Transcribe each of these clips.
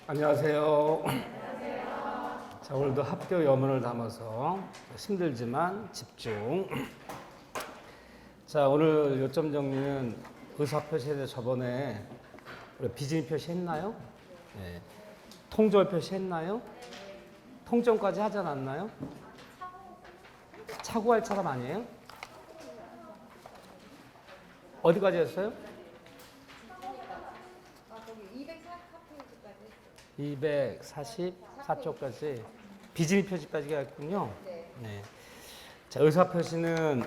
안녕하세요. 자, 오늘도 합격 염원을 담아서 힘들지만 집중. 자, 오늘 요점 정리는 의사 표시에 대해 저번에 우리 비즈니 표시 했나요? 네. 통절 표시 했나요? 통점까지 하지 않았나요? 차고할 사람 아니에요? 어디까지 했어요? 244쪽까지 비즈니 표시까지 했군요. 네. 자, 의사 표시는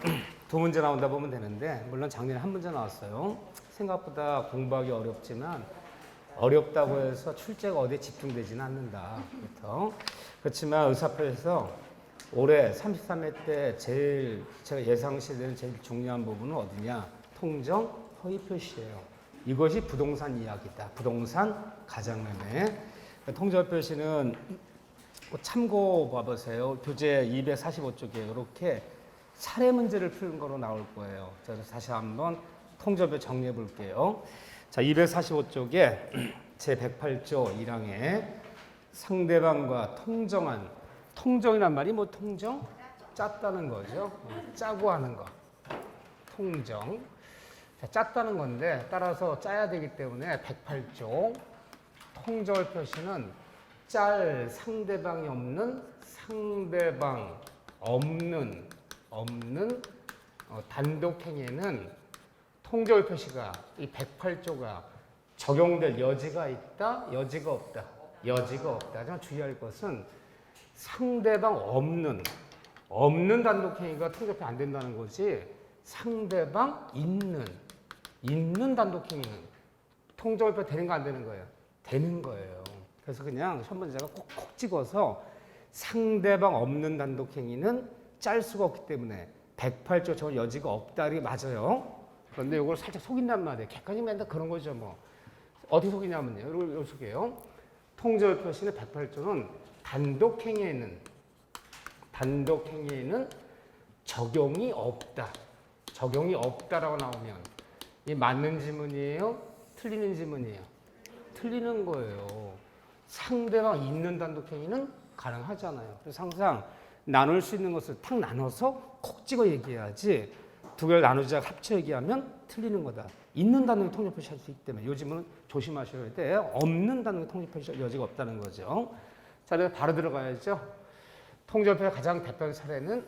두 문제 나온다 보면 되는데, 물론 작년에 한 문제 나왔어요. 생각보다 공부하기 어렵지만 어렵다고 해서 출제가 어디에 집중되지는 않는다. 그렇지만 의사 표시에서 올해 33회 때 제일 제가 예상시되는 제일 중요한 부분은 어디냐? 통정 허위 표시예요. 이것이 부동산 이야기다. 부동산 가장매매. 통정 표시는 참고 봐보세요. 교재 245쪽에 이렇게 사례 문제를 푸는 거로 나올 거예요. 그래서 다시 한번 통정표 정리해 볼게요. 자, 245쪽에 제108조 1항에 상대방과 통정한, 통정이란 말이 뭐 통정? 짰다는 거죠. 짜고 하는 거. 통정. 자, 짰다는 건데 따라서 짜야 되기 때문에 108조 통절 표시는 짤 상대방이 없는 상대방 없는 단독행위에는 통절 표시가 이 108조가 적용될 여지가 있다, 여지가 없다. 여지가 없다. 하지만 주의할 것은 상대방 없는 단독행위가 통절표 안 된다는 거지, 상대방 있는 단독행위는 통절표 되는 거 안 되는 거예요? 되는 거예요. 그래서 그냥 시험 문제가 콕콕 찍어서 상대방 없는 단독행위는 짤 수가 없기 때문에 108조 적용 여지가 없다. 이게 맞아요. 그런데 이걸 살짝 속인단 말이에요. 객관이 맨날 그런 거죠. 뭐 어디 속이냐면요. 이걸 속여요. 통절 표시는 108조는 단독행위에는 적용이 없다. 적용이 없다라고 나오면 이 맞는 지문이에요? 틀리는 지문이에요? 틀리는 거예요. 상대방 있는 단독행위는 가능하잖아요. 그래서 항상 나눌 수 있는 것을 탁 나눠서 콕 찍어 얘기해야지, 두 개를 나누자 합쳐 얘기하면 틀리는 거다. 있는 단독 통절 표시할 수 있기 때문에 요즘은 조심하셔야 돼요. 없는 단독 통절 표시 여지가 없다는 거죠. 자, 그래서 바로 들어가야죠. 통절표의 가장 대표 사례는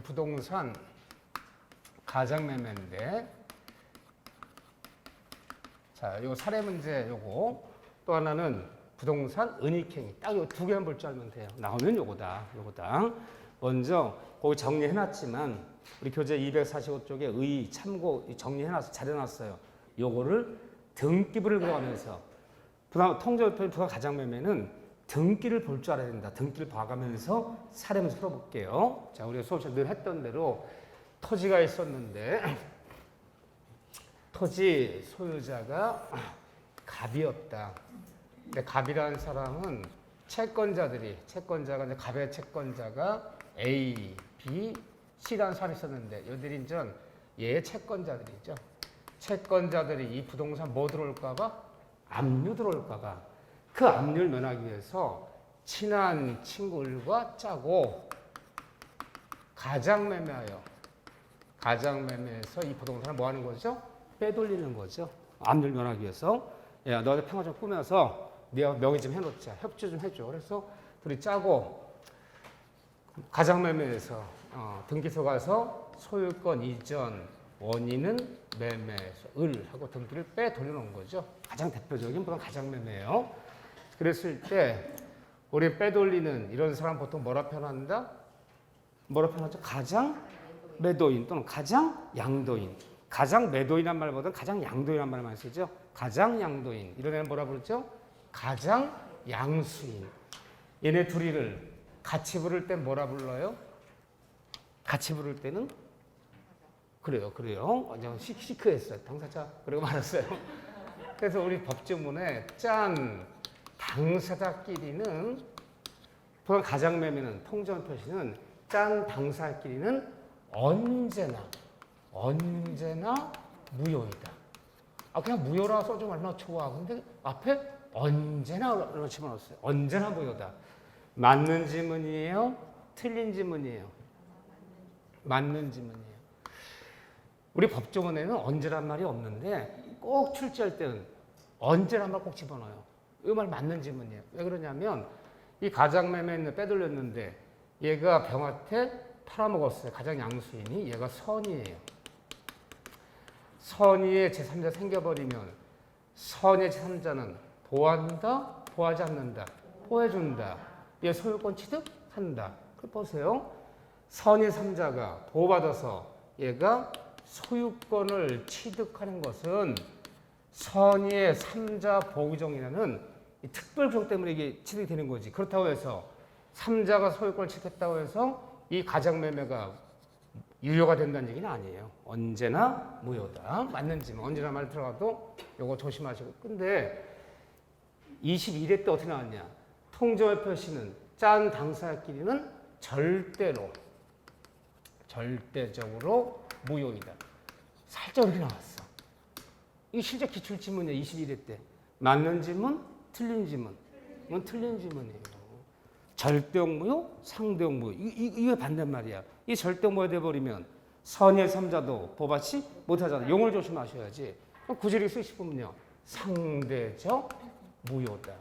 부동산 가장매매인데, 자, 요 사례 문제 요거, 또 하나는 부동산 은닉행위. 딱 요 두 개만 볼 줄 알면 돼요. 나오면 요거다. 먼저 거기 정리해놨지만 우리 교재 245쪽에 의 참고 정리해놨어, 잘해놨어요. 요거를 등기부를 그려가면서 통절표 부동산 가장매매는 등기를 볼 줄 알아야 된다. 등기를 봐가면서 사례 문제 풀어볼게요. 자, 우리가 수업에서 늘 했던 대로 토지가 있었는데 토지 소유자가 갑이었다. 근데 갑이라는 사람은 채권자가 이제 갑의 채권자가 A, B, C라는 사람이 있었는데 이들이 이제 얘의 채권자들이죠. 채권자들이 이 부동산 뭐 들어올까봐? 압류 들어올까봐. 그 압류를 면하기 위해서 친한 친구들과 짜고 가장매매해서 이 부동산을 뭐 하는 거죠? 빼돌리는 거죠. 압류를 면하기 위해서. 야, 너네 평화 좀 꾸며서 네가 명의 좀 해놓자. 협조 좀 해줘. 그래서 둘이 짜고 가장매매에서 등기소 가서 소유권 이전 원인은 매매, 하고 등기를 빼돌려놓은 거죠. 가장 대표적인 부분 가장매매예요. 그랬을 때 우리 빼돌리는 이런 사람 보통 뭐라 표현한다? 뭐라 표현하죠? 가장 매도인 또는 가장 양도인. 가장 매도인이란 말보다는 가장 양도인이란 말을 많이 쓰죠. 가장 양도인. 이런 애는 뭐라 부르죠? 가장 양수인. 얘네 둘이를 같이 부를 때 뭐라 불러요? 같이 부를 때는 그래요. 완전 시크했어요. 당사자 그러고 말았어요. 그래서 우리 법조문에 짠 당사자끼리는 보통 가장매매는 통정 표시는 짠 당사자끼리는 언제나 무효이다. 그냥 무효라 써주면 얼마나 좋아. 근데 앞에 언제나 얼마 집어넣었어요. 언제나 무효다. 맞는 지문이에요? 틀린 지문이에요? 맞는 지문이에요. 우리 법조문에는 언제란 말이 없는데 꼭 출제할 때는 언제란 말 꼭 집어넣어요. 이 말 맞는 지문이에요. 왜 그러냐면 이 가장매매는 빼돌렸는데 얘가 병한테 팔아먹었어요. 가장 양수인이 얘가 선이에요. 선의의 제3자 생겨버리면 선의 제3자는 보호한다, 보호하지 않는다, 보호해준다. 얘 소유권 취득한다. 그 보세요. 선의 3자가 보호받아서 얘가 소유권을 취득하는 것은 선의의 3자 보호정이라는 특별 규정 때문에 이게 취득이 되는 거지. 그렇다고 해서 3자가 소유권을 취득했다고 해서 이 가장매매가 유효가 된다는 얘기는 아니에요. 언제나 무효다. 맞는지만 언제나 말 들어가도 요거 조심하시고. 근데 21회 때 어떻게 나왔냐? 통정의 표시는 짠 당사자끼리는 절대적으로 무효이다. 살짝 이렇게 나왔어. 이게 실제 기출지문이야. 21회 때. 맞는 지문, 틀린 지문. 이건 틀린 지문이에요. 절대적 무효, 상대적 무효. 이게 반대말이야. 이 절대적 무효 돼버리면 선의 3자도 보호받지 못하잖아. 용어를 조심하셔야지. 그럼 구절이 쓰시면요. 상대적 무효다.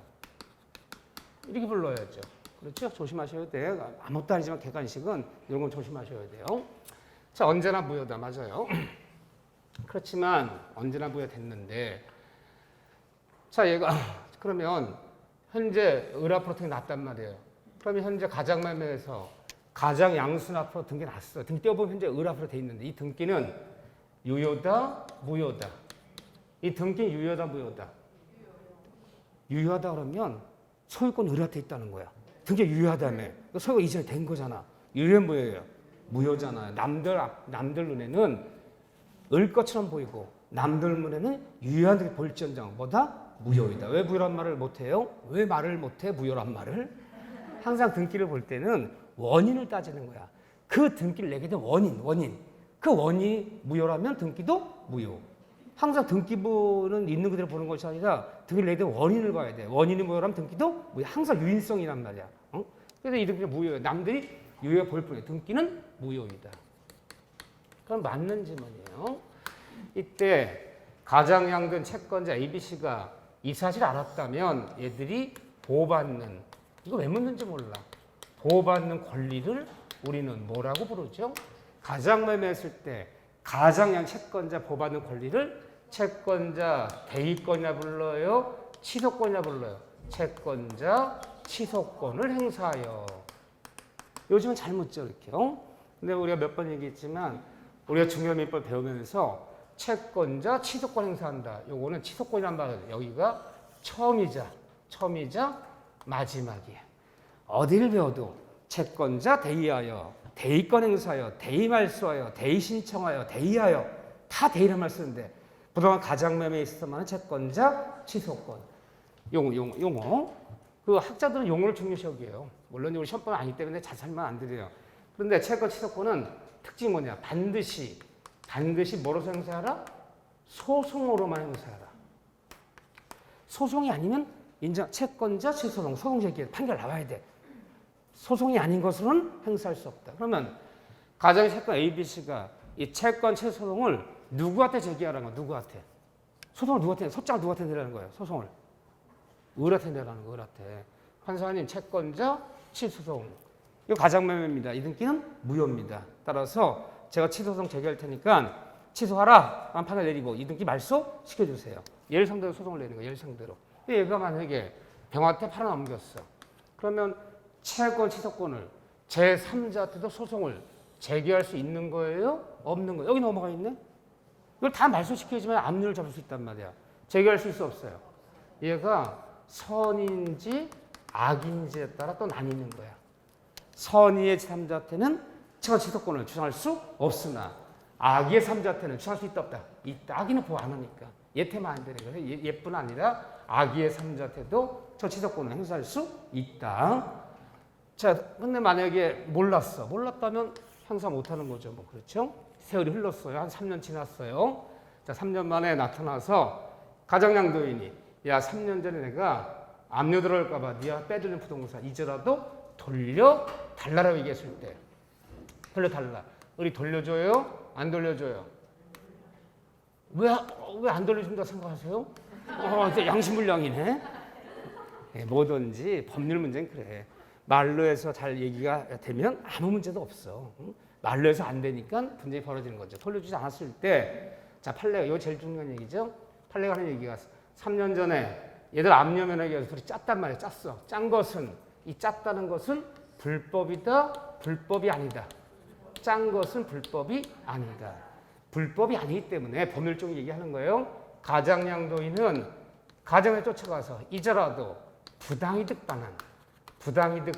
이렇게 불러야죠. 그렇죠? 조심하셔야 돼요. 아무것도 아니지만 객관식은 이런 건 조심하셔야 돼요. 자, 언제나 무효다. 맞아요. 그렇지만 언제나 무효 됐는데 자, 얘가 그러면 현재 을앞으로 났단 말이에요. 그러면 현재 가장매매에서 가장 양순 앞으로 등기 났어. 등기 떼어보면 현재 을 앞으로 돼 있는데 이 등기는 유효다, 무효다. 이 등기는 유효다, 무효다. 유효하다 그러면 소유권 을한테 있다는 거야. 등기 유효하다며. 소유가 이전에 된 거잖아. 유효는 뭐예요? 무효잖아요. 남들 눈에는 을 것처럼 보이고 남들 눈에는 유효한 등기 볼지언정 뭐다? 무효이다. 왜 무효란 말을 못해요? 왜 말을 못해? 무효란 말을? 항상 등기를 볼 때는 원인을 따지는 거야. 그 등기를 내게 된 원인. 그 원인이 무효라면 등기도 무효. 항상 등기부는 있는 그대로 보는 것이 아니라 등기를 내게 된 원인을 봐야 돼. 원인이 무효라면 등기도 무효. 항상 유인성이란 말이야. 그래서 이 등기는 무효예요. 남들이 유효해 볼 뿐이에요. 등기는 무효이다. 그럼 맞는 지문이에요. 이때 가장양된 채권자 ABC가 이 사실을 알았다면 얘들이 보호받는, 이거 왜 묻는지 몰라. 보호받는 권리를 우리는 뭐라고 부르죠? 가장매매했을 때 가장양 채권자 보호받는 권리를 채권자 대의권이라 불러요? 취소권이라 불러요? 채권자 취소권을 행사하여. 요즘은 잘 묻죠, 이렇게요. 근데 우리가 몇 번 얘기했지만 우리가 중요민법 배우면서 채권자 취소권 행사한다. 요거는 취소권이란 말은 여기가 처음이자 마지막이에요. 어디를 배워도 채권자 대의하여, 대의권 행사하여, 대의말소하여, 대의신청하여, 대의하여 다 대의란 말 쓰는데 부동산 가장매매에 있어서만 채권자 취소권. 용어. 그 학자들은 용어를 중요시 여겨요. 물론 우리 시험법은 아니기 때문에 자세히만 안 드려요. 그런데 채권 취소권은 특징이 뭐냐? 반드시 뭐로서 행사하라? 소송으로만 행사하라. 소송이 아니면 인정, 채권자 취소송, 소송 제기에 판결 나와야 돼. 소송이 아닌 것으로는 행사할 수 없다. 그러면 가장 채권 ABC가 이 채권 취소송을 누구한테 제기하라는 거야? 누구한테? 소송을 누구한테? 소장을 누구한테 내라는 거예요? 소송을 을한테 내라는 거. 을한테. 판사님 채권자 취소송. 이거 가장매매입니다. 이 등기는 무효입니다. 따라서 제가 취소송 제기할 테니까 취소하라. 판결 내리고 이 등기 말소 시켜주세요. 얘를 상대로 소송을 내는 거예요. 얘를 상대로. 얘가 만약에 병한테 팔아넘겼어. 그러면 채권 취소권을 제3자한테도 소송을 제기할 수 있는 거예요? 없는 거예요? 여기 넘어가 있네? 이걸 다 말소시켜야지만 압류를 잡을 수 있단 말이야. 제기할 수 있어 없어요? 얘가 선인지 악인지에 따라 또 나뉘는 거야. 선의의 제3자한테는 채권 취소권을 주장할 수 없으나 악의 3자한테는 주장할 수 있다 없다? 있다. 악인은 보호 안 하니까. 얘한테만 안 되는 거예요. 얘뿐 아니라 악의 3자한테도 저 취소권을 행사할 수 있다. 자, 근데 만약에 몰랐다면 행사 못하는 거죠. 뭐 그렇죠? 세월이 흘렀어요. 한 3년 지났어요. 자, 3년 만에 나타나서 가장양도인이 야 3년 전에 내가 압류 들어올까 봐 네가 빼돌린 부동산 이제라도 돌려 달라라고 얘기했을 때 돌려 달라. 우리 돌려줘요? 안 돌려줘요? 왜 안 돌려준다 생각하세요? 양심불량이네. 네, 뭐든지 법률 문제는 그래. 말로 해서 잘 얘기가 되면 아무 문제도 없어. 말로 해서 안 되니까 분쟁이 벌어지는 거죠. 돌려주지 않았을 때, 자 판례가 이거 제일 중요한 얘기죠. 판례가 하는 얘기가 3년 전에 얘들 압류면허에 의해서 둘이 짰단 말이야. 짰어. 짠 것은 이 짰다는 것은 불법이다, 불법이 아니다. 짠 것은 불법이 아니다. 불법이 아니기 때문에 법률적으로 얘기하는 거예요. 가장양도인은 가정에 쫓아가서 이제라도 부당이득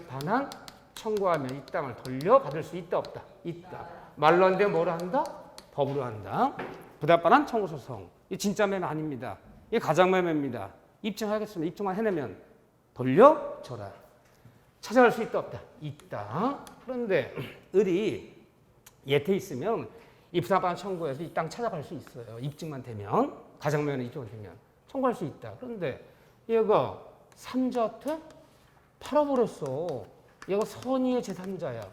반환 청구하면 이 땅을 돌려받을 수 있다 없다? 있다. 말로 안 되면 뭐로 한다? 법으로 한다. 부당 반환 청구 소송. 이 진짜 매매 아닙니다. 이 가장 매매입니다. 입증하겠습니다. 입증만 해내면 돌려줘라. 찾아갈 수 있다 없다? 있다. 그런데 을이 예태 있으면 이 부당 반환 청구해서 이 땅 찾아갈 수 있어요. 입증만 되면 가장 매매는 입증만 되면 청구할 수 있다. 그런데 얘가 삼자한테 팔아버렸어. 얘가 선의의 제3자야.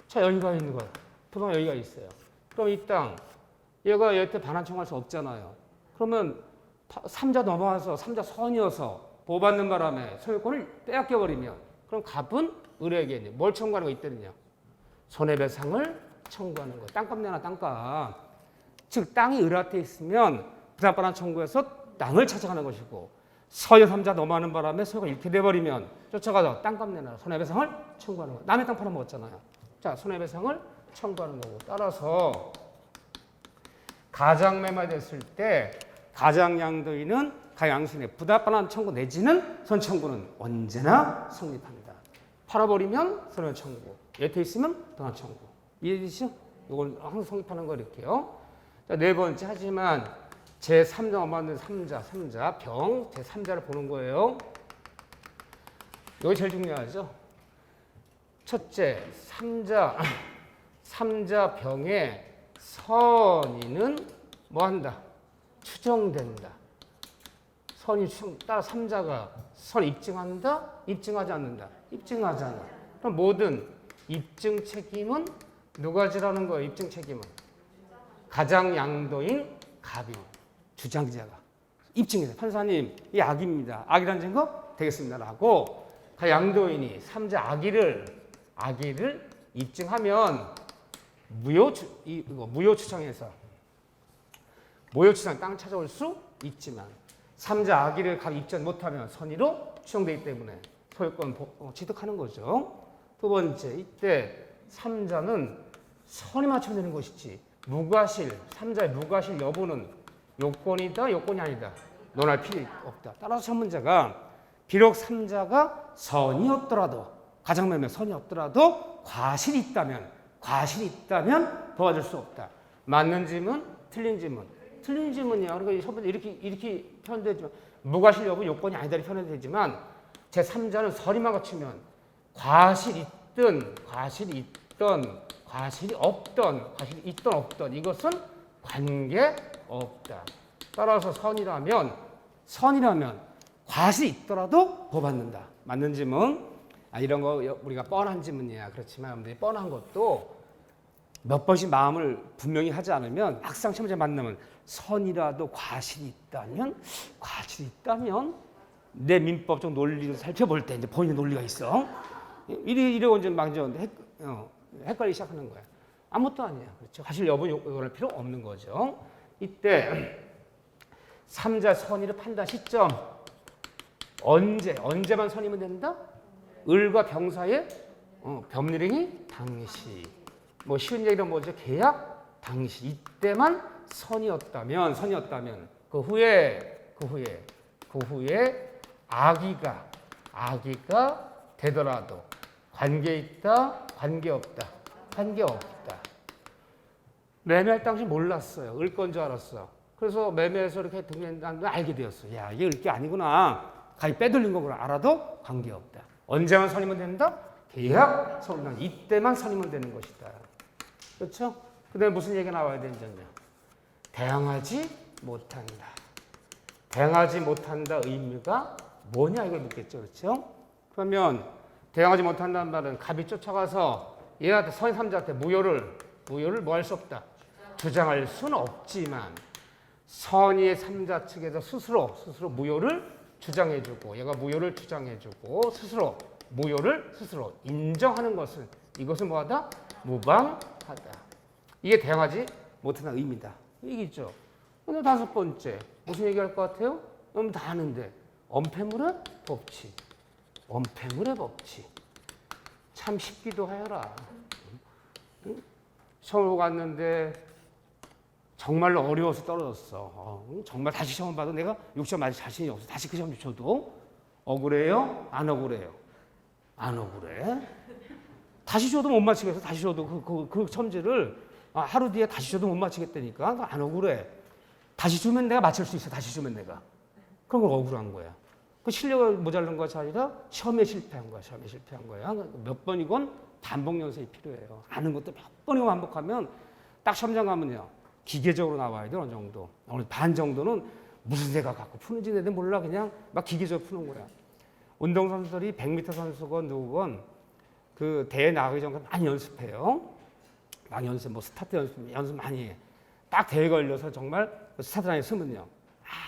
자, 여기가 있는 거야. 부동산 여기가 있어요. 그럼 이 땅, 얘가 얘한테 반환 청구할 수 없잖아요. 그러면 3자 넘어와서 3자 선이어서 보호받는 바람에 소유권을 빼앗겨버리면 그럼 갑은 을에게 뭘 청구하는 거 있다느냐? 손해배상을 청구하는 거야. 땅값 내놔, 땅값. 즉, 땅이 을한테 있으면 부당반환 청구해서 땅을 찾아가는 것이고 서여 3자 넘어가는 바람에 소유가 잃게 돼버리면 쫓아가서 땅값 내놔 손해배상을 청구하는 거예요. 남의 땅 팔아먹었잖아요. 자, 손해배상을 청구하는 거고 따라서 가장매매 됐을 때 가장양도인은 가양신의 부당반환 청구 내지는 선청구는 언제나 성립합니다. 팔아버리면 손해청구, 예태 있으면 부당한 청구. 이해되시죠? 이걸 항상 성립하는 거 이렇게요. 자, 네 번째 하지만 제3자 엄마는 3자 병 제3자를 보는 거예요. 이게 제일 중요하죠. 첫째, 3자 병의 선의는 뭐한다? 추정된다. 선이 따라 3자가 선 입증한다? 입증하지 않는다? 입증하잖아. 그럼 모든 입증 책임은 누가 지라는 거예요? 입증 책임은 가장양도인 갑이 주장자가 입증해서 판사님 이 악입니다. 악이라는 증거 되겠습니다라고 양도인이 3자 악의를 입증하면 무효 추정해서 땅 찾아올 수 있지만 3자 악의를 갑이 입증 못하면 선의로 추정되기 때문에 소유권 취득하는 거죠. 두 번째, 이때 3자는 선이 맞춰내는 것이지 무과실, 3자의 무과실 여부는 요건이다, 요건이 아니다. 논할 필요 없다. 따라서 전문자가 비록 3자가 선이 없더라도 가장매매 선이 없더라도 과실이 있다면 도와줄 수 없다. 맞는 지문, 틀린 지문. 틀린 지문이야. 그러니까 첫 번째 이렇게 표현되지만 무과실 여부 요건이 아니다 이렇게 표현되지만 제 3자는 선이만 갖추면 과실이 있든 과실이 없던 이것은 관계없다. 따라서 선이라면 과실이 있더라도 보호받는다. 맞는 지문. 이런 거 우리가 뻔한 지문이야. 그렇지만 뻔한 것도 몇 번씩 마음을 분명히 하지 않으면 막상 시험지에 만나면 선이라도 과실이 있다면 내 민법적 논리를 살펴볼 때 이제 본인의 논리가 있어. 이래 이제 막 헷갈리기 시작하는 거야. 아무것도 아니야. 그렇죠? 과실 여부 요구할 필요 없는 거죠. 이때 3자 선의를 판단 시점 언제만 선이면 된다? 을과 병 사이에 법률행위 당시 쉬운 얘기로 뭐죠? 계약 당시 이때만 선이었다면 그 후에 악의가 되더라도 관계 있다, 관계 없다. 매매할 당시 몰랐어요. 을 건 줄 알았어. 그래서 매매해서 이렇게 등록한 걸 알게 되었어. 야, 이게 을 게 아니구나. 가히 빼돌린 거구나. 알아도 관계 없다. 언제만 선이면 된다? 계약 선언. 이때만 선이면 되는 것이다. 그렇죠? 그다음에 무슨 얘기가 나와야 되는지요? 대항하지 못한다. 대응하지 못한다 의미가 뭐냐 이걸 묻겠죠. 그렇죠? 그러면 대응하지 못한다는 말은 갑이 쫓아가서 얘한테 선의 삼자한테 무효를 뭐 할 수 없다. 주장할 수는 없지만 선의의 삼자 측에서 스스로 무효를 주장해주고 얘가 무효를 주장해주고 스스로 무효를 스스로 인정하는 것은 이것은 뭐하다? 무방하다. 이게 대응하지 못한다는 의미다. 얘기죠. 근데 다섯 번째 무슨 얘기할 것 같아요? 여러분 다 아는데 언폐물의 법칙. 언폐물의 법칙. 참 쉽기도 하여라. 시험을 갔는데 정말로 어려워서 떨어졌어. 정말 다시 시험 봐도 내가 6점 맞을 자신이 없어. 다시 그 시험 줘도 억울해요? 안 억울해요? 안 억울해. 다시 줘도 못 맞히겠어. 다시 줘도 그 첨지를 하루 뒤에 다시 줘도 못 맞히겠다니까. 안 억울해. 다시 주면 내가 맞출 수 있어. 다시 주면 내가. 그런 걸 억울한 거야. 그 실력이 모자란 것이 아니라 시험에 실패한 거야. 시험에 실패한 거야. 몇 번이건 반복 연습이 필요해요. 아는 것도 몇 번이고 반복하면 딱 시험장 가면요. 기계적으로 나와야 돼. 어느 정도. 어느 반 정도는 무슨 새가 갖고 푸는지 내도 몰라. 그냥 막 기계적으로 푸는 거야. 운동선수들이 100m 선수건 누구건 그 대회 나가기 전에 많이 연습해요. 많이 연습, 뭐 스타트 연습 많이 해. 딱 대회 걸려서 정말 스타트라인에 서면요.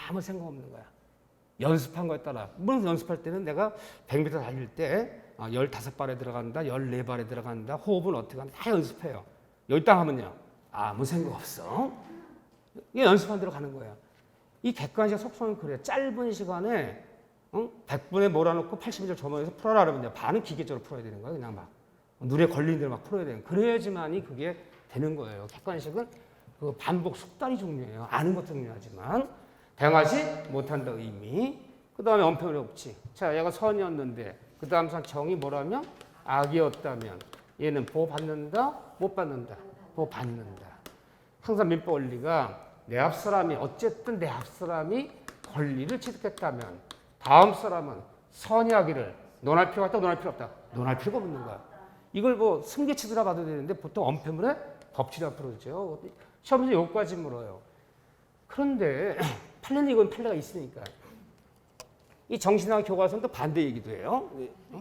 아무 생각 없는 거야. 연습한 거에 따라. 물론 연습할 때는 내가 100m 달릴 때 15발에 들어간다, 14발에 들어간다, 호흡은 어떻게 한다 다 연습해요. 여기 딱 하면요. 아무 생각 없어. 이게 연습한 대로 가는 거야. 이 객관식 속성은 그래. 짧은 시간에 100분에 몰아놓고 80일 조망해서 풀어라 그러면 반은 기계적으로 풀어야 되는 거야. 그냥 막 눈에 걸리는 대로 막 풀어야 되는 거야. 그래야지만이 그게 되는 거예요. 객관식은 그 반복 숙달이 중요해요. 아는 것도 중요하지만 대응하지 못한다 의미. 그 다음에 언폐물의 법칙. 자, 얘가 선이었는데 그 다음 선 정이 뭐라면 악이었다면 얘는 보호받는다, 못 받는다. 보호받는다. 항상 민법 원리가 내 앞 사람이 어쨌든 내 앞 사람이 권리를 취득했다면 다음 사람은 선이하기를 논할 필요가 있다, 논할 필요 없다. 논할 필요가 없는 거야. 이걸 뭐 승계치더라 봐도 되는데 보통 언폐물의 법칙이라고 부르죠. 시험에서 여기까지 물어요. 그런데 판례는 이건 판례가 있으니까. 이 정신학 교과서는 또 반대 얘기도 해요.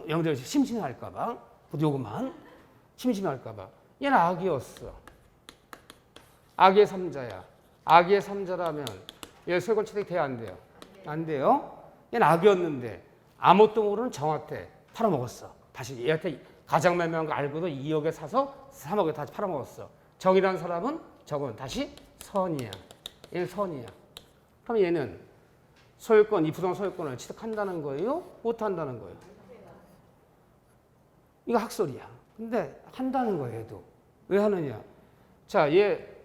영들 심심할까 봐. 요것만 심심할까 봐. 얘는 악이었어. 악의 삼자야. 악의 삼자라면 얘 소유권 취득 돼야 안 돼요? 안 돼요? 얘는 악이었는데 아무것도 모르는 정한테 팔아먹었어. 다시 얘한테 가장 매매한 거 알고도 2억에 사서 3억에 다시 팔아먹었어. 정이라는 사람은 정은 다시 선이야. 얘는 선이야. 그럼 얘는 소유권, 이 부동 소유권을 취득한다는 거예요? 못한다는 거예요? 이거 학설이야. 근데 한다는 거예요, 얘도. 왜 하느냐? 자, 얘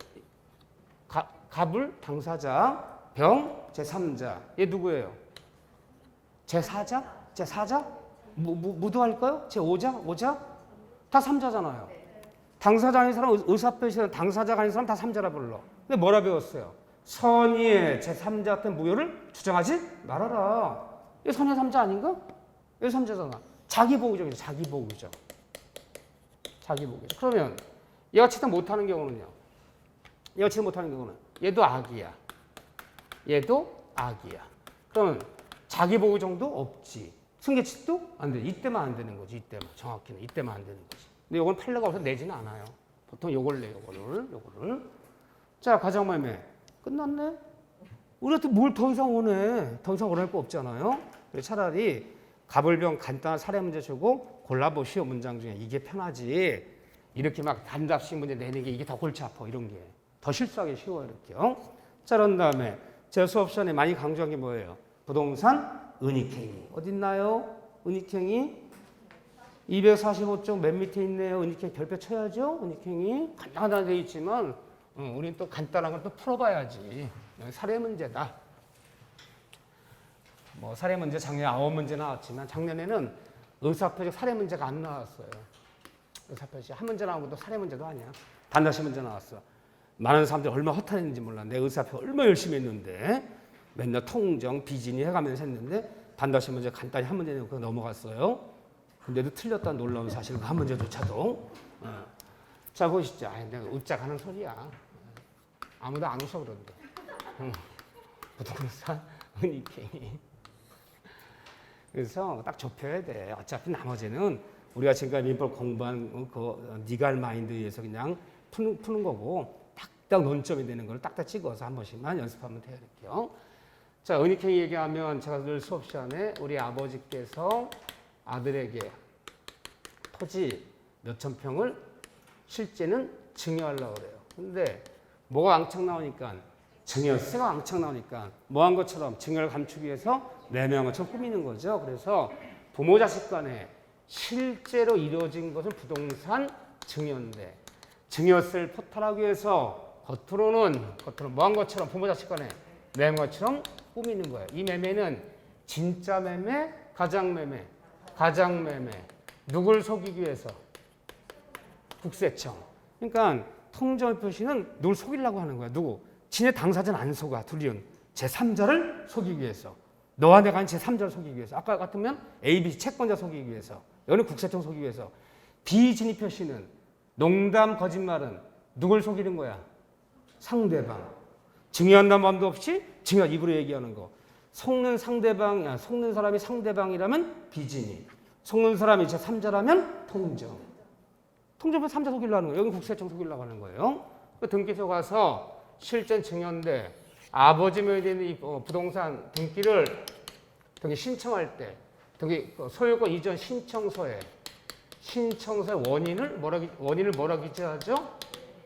갑을 당사자, 병 제3자. 얘 누구예요? 제4자? 제4자? 무도할까요? 제5자? 5자? 다 3자잖아요. 당사자 아닌 사람, 의사표시는 당사자가 아닌 사람 다 3자라 불러. 근데 뭐라 배웠어요? 선의의 제3자한테 무효를 주장하지 말아라. 이게 선의 3자 아닌가? 이게 3자잖아. 자기보호적이죠. 자기보호적. 자기보호적. 그러면 얘가 취득 못하는 경우는요. 얘가 취득 못하는 경우는 얘도 악이야. 얘도 악이야. 그러면 자기보호 정도 없지. 승계치도 안 돼. 이때만 안 되는 거지. 이때만. 정확히는 이때만 안 되는 거지. 근데 이건 판례가 없어서 내지는 않아요. 보통 요걸 내, 요거를. 자, 가정매매. 끝났네? 우리한테 뭘 더 이상 원해? 더 이상 원할 거 없잖아요? 차라리 가불병 간단한 사례 문제 주고 골라보시오 문장 중에 이게 편하지. 이렇게 막 단답식 문제 내는 게 이게 더 골치 아파. 이런 게. 더 실수하기 쉬워요. 이렇게요. 자, 그런 다음에 제 수업 시간에 많이 강조한 게 뭐예요? 부동산 은닉행위. 어디 있나요? 은닉행위. 245쪽 맨 밑에 있네요. 은닉행위 별표 쳐야죠. 은닉행위. 간단하게 되어 있지만 우리는 또 간단한 걸 또 풀어봐야지. 사례 문제다. 뭐 사례 문제 작년에 9문제 나왔지만 작년에는 의사표시 사례 문제가 안 나왔어요. 의사표시 한 문제 나온 것도 사례 문제도 아니야. 단답식 문제 나왔어. 많은 사람들이 얼마나 허탈했는지 몰라. 내 의사표 얼마나 열심히 했는데 맨날 통정, 비진이 해가면서 했는데 단답식 문제 간단히 한 문제 내고 넘어갔어요. 근데도 틀렸다는 놀라운 사실 그 한 문제조차도. 자, 보시죠. 아니, 내가 웃작하는 소리야. 아무도 안 웃어 그러는데. 부동산 은익행이. 그래서 딱 좁혀야 돼. 어차피 나머지는 우리가 지금까지 민법 공부한 그 니갈 마인드에 의해서 그냥 푸는 거고 딱딱 논점이 되는 걸 딱딱 찍어서 한 번씩만 연습하면 돼요. 이렇게요. 자, 은익행이 얘기하면 제가 늘 수업 시간에 우리 아버지께서 아들에게 토지 몇천 평을 실제는 증여하려고 그래요. 근데 뭐가 왕창 나오니까 증여세가 왕창 나오니까 뭐 한 것처럼 증여를 감추기 위해서 매매한 것처럼 꾸미는 거죠. 그래서 부모 자식 간에 실제로 이루어진 것은 부동산 증여인데 증여세를 포탈하기 위해서 겉으로는 뭐 한 것처럼 부모 자식 간에 매매한 것처럼 꾸미는 거예요. 이 매매는 진짜 매매, 가장 매매, 가장 매매. 누굴 속이기 위해서? 국세청. 그러니까 통정의 표시는 누굴 속이려고 하는 거야. 누구? 진의 당사자는 안 속아. 둘이은 제3자를 속이기 위해서. 너와 내가 아닌 제3자를 속이기 위해서. 아까 같으면 A, B 채권자 속이기 위해서. 여기는 국세청 속이기 위해서. 비진의 표시는 농담, 거짓말은 누굴 속이는 거야? 상대방. 증여한다는 마음도 없이 증여 입으로 얘기하는 거. 속는 상대방, 속는 사람이 상대방이라면 비진의. 속는 사람이 제3자라면 통정. 통정은 3자 속이려고 하는 거예요. 여기 국세청 속이려고 하는 거예요. 등기소 가서 실전 증여인데 아버지 명의에 있는 이 부동산 등기를 등기 신청할 때 등기 소유권 이전 신청서에 원인을 뭐라 기재하죠?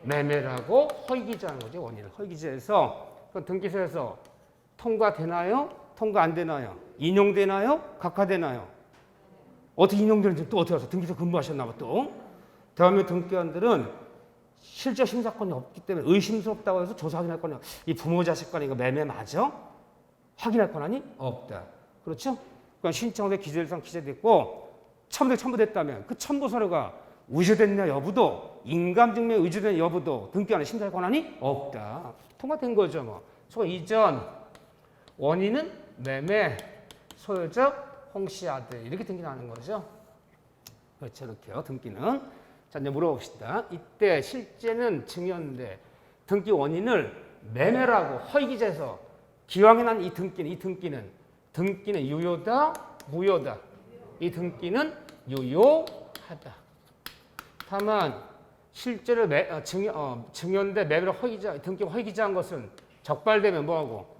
매매라고 허위 기재하는 거죠. 원인을 허위 기재해서 등기소에서 통과되나요? 통과 안 되나요? 인용되나요? 각하되나요? 어떻게 인용되는지 또 어떻게 알아서 등기소 근무하셨나 봐 또. 대한민국 등기관들은 실제 심사권이 없기 때문에 의심스럽다고 해서 조사 확인할 권이 이 부모 자식 간에 이거 매매 맞아? 확인할 권한이 없다. 그렇죠? 그러니까 신청서에 기재일상 기재됐고 첨부됐다면 그 첨부 서류가 의조됐냐 여부도 인감증명에 의조된 여부도 등기관에 심사할 권한이 없다. 통과된 거죠. 뭐. 소유 이전 원인은 매매 소유적 홍씨 아들 이렇게 등기 나는 거죠. 그렇죠. 이렇게요. 등기는. 자, 이제 물어봅시다. 이때 실제는 증여인데 등기 원인을 매매라고 허위 기재해서 기왕에 난 이 등기는 유효다, 무효다. 이 등기는 유효하다. 다만 실제로 증여인데 매매로 등기 허위 기재한 것은 적발되면 뭐하고?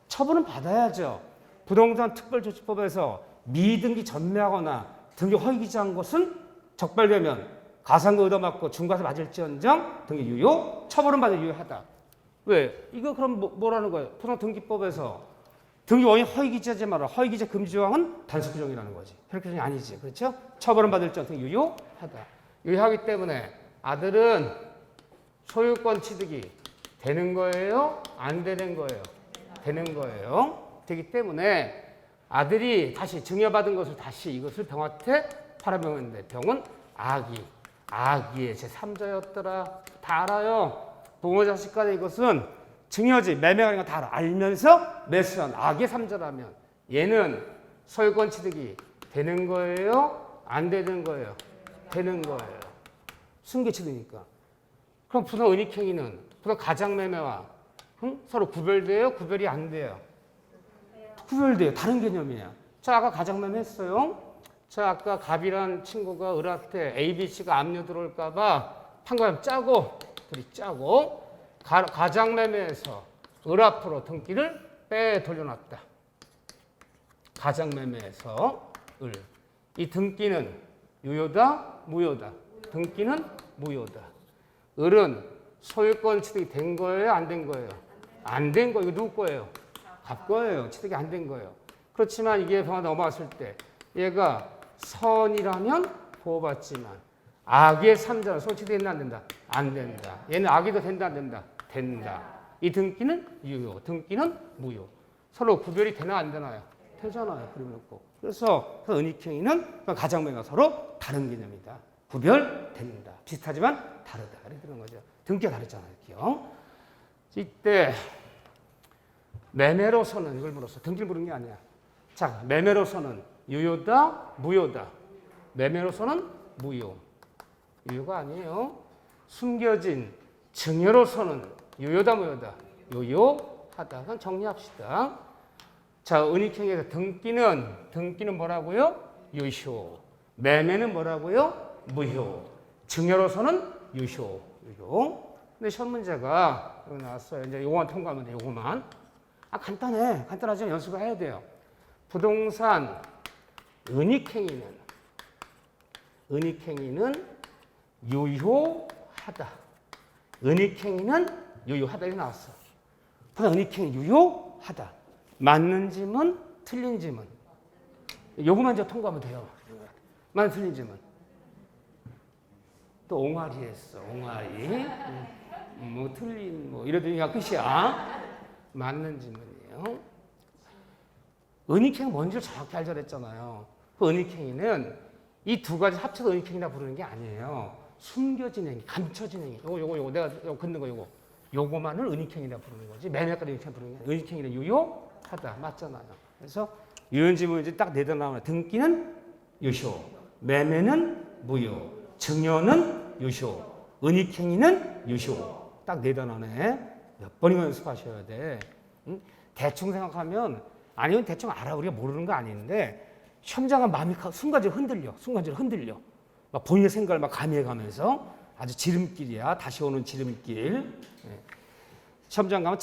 처분은 받아야죠. 부동산 특별조치법에서 미등기 전매하거나 등기 허위 기재한 것은 적발되면 가상거 얻어맞고 중과세 맞을지언정 등기 유효, 처벌은 받아 유효하다. 왜? 이거 그럼 뭐라는 거예요? 부동산 등기법에서 등기 원인 허위 기재하지 마라. 허위 기재 금지 조항은 단속 규정이라는 거지. 혈육 규정이 아니지. 그렇죠? 처벌은 받을지언정 등기 유효하다. 유효하기 때문에 아들은 소유권 취득이 되는 거예요? 안 되는 거예요? 되는 거예요. 되기 때문에 아들이 다시 증여받은 것을 다시 이것을 병한테 팔아먹는데 병은 아기의 제3자였더라. 다 알아요. 부모 자식 간에 이것은 증여지 매매가 아닌 거 다 알면서 매수한 악의 3자라면 얘는 소유권 취득이 되는 거예요? 안 되는 거예요? 되는 거예요. 승계 취득이니까. 그럼 부동 은닉행위는 부동 가장매매와 서로 구별돼요? 구별이 안 돼요? 구별돼요. 다른 개념이에요. 자, 아까 가장매매 했어요. 자, 아까 갑이란 친구가 을한테 ABC가 압류 들어올까봐 판과금 짜고 가장매매에서 을 앞으로 등기를 돌려놨다. 가장매매에서 을. 이 등기는 유효다, 무효다. 등기는 무효다. 을은 소유권 취득이 된 거예요, 안 된 거예요? 안 된 거예요. 이거 누구 거예요? 갑 거예요. 취득이 안 된 거예요. 그렇지만 이게 병원 넘어왔을 때 얘가 선이라면 보호받지만 악의 3자는 소치됐나 안 된다? 안 된다. 얘는 악의도 된다 안 된다? 된다. 이 등기는 유효, 등기는 무효. 서로 구별이 되나 안 되나요? 되잖아요. 그러고 그래서 은닉행위는 가장매매가 서로 다른 개념이다. 구별된다. 비슷하지만 다르다. 이렇게 되는 거죠. 등기가 다르잖아요. 이렇게요. 이때 매매로서는 이걸 물었어. 등기를 물은 게 아니야. 자, 매매로서는 유효다, 무효다. 매매로서는 무효. 유효가 아니에요. 숨겨진 증여로서는 유효다, 무효다. 유효하다. 그럼 정리합시다. 자, 은익행에서 등기는 뭐라고요? 유효. 매매는 뭐라고요? 무효. 증여로서는 유효. 근데 시험 문제가 여기 나왔어요. 이제 요거만 통과하면 돼. 요거만. 간단해. 간단하지만 연습을 해야 돼요. 부동산 은익행위는 유효하다. 은익행위는 유효하다. 이렇게 나왔어. 부동산 은익행위 유효하다. 맞는 질문, 틀린 질문. 요거만 이제 통과하면 돼요. 맞는 틀린 질문. 또 옹알이 했어. 옹알이. 뭐 틀린 뭐 이러더니 끝이야. 맞는 질문이에요. 은익행위 뭔지를 정확히 알자 그랬잖아요. 그 은익행위는 이 두 가지 합쳐서 은익행위라 부르는 게 아니에요. 숨겨진 행위, 감춰진 행위. 요거 내가 긋는 거 요거만을 은익행위라 부르는 거지. 매매까지 은익행위 부르는 게 아니라 은익행위는 유효하다. 맞잖아요. 그래서 이런 질문이 이제 딱 내다 나오네. 등기는 유효, 매매는 무효, 증여는 유효, 은익행위는 유효. 딱 내다 나오네. 몇 번이나 연습하셔야 돼. 응? 대충 생각하면 아니면 대충 알아. 우리가 모르는 거 아닌데 시험장은 마음이 순간적으로 흔들려. 막 본인의 생각을 막 가미해가면서 아주 지름길이야. 다시 오는 지름길. 시험장 가면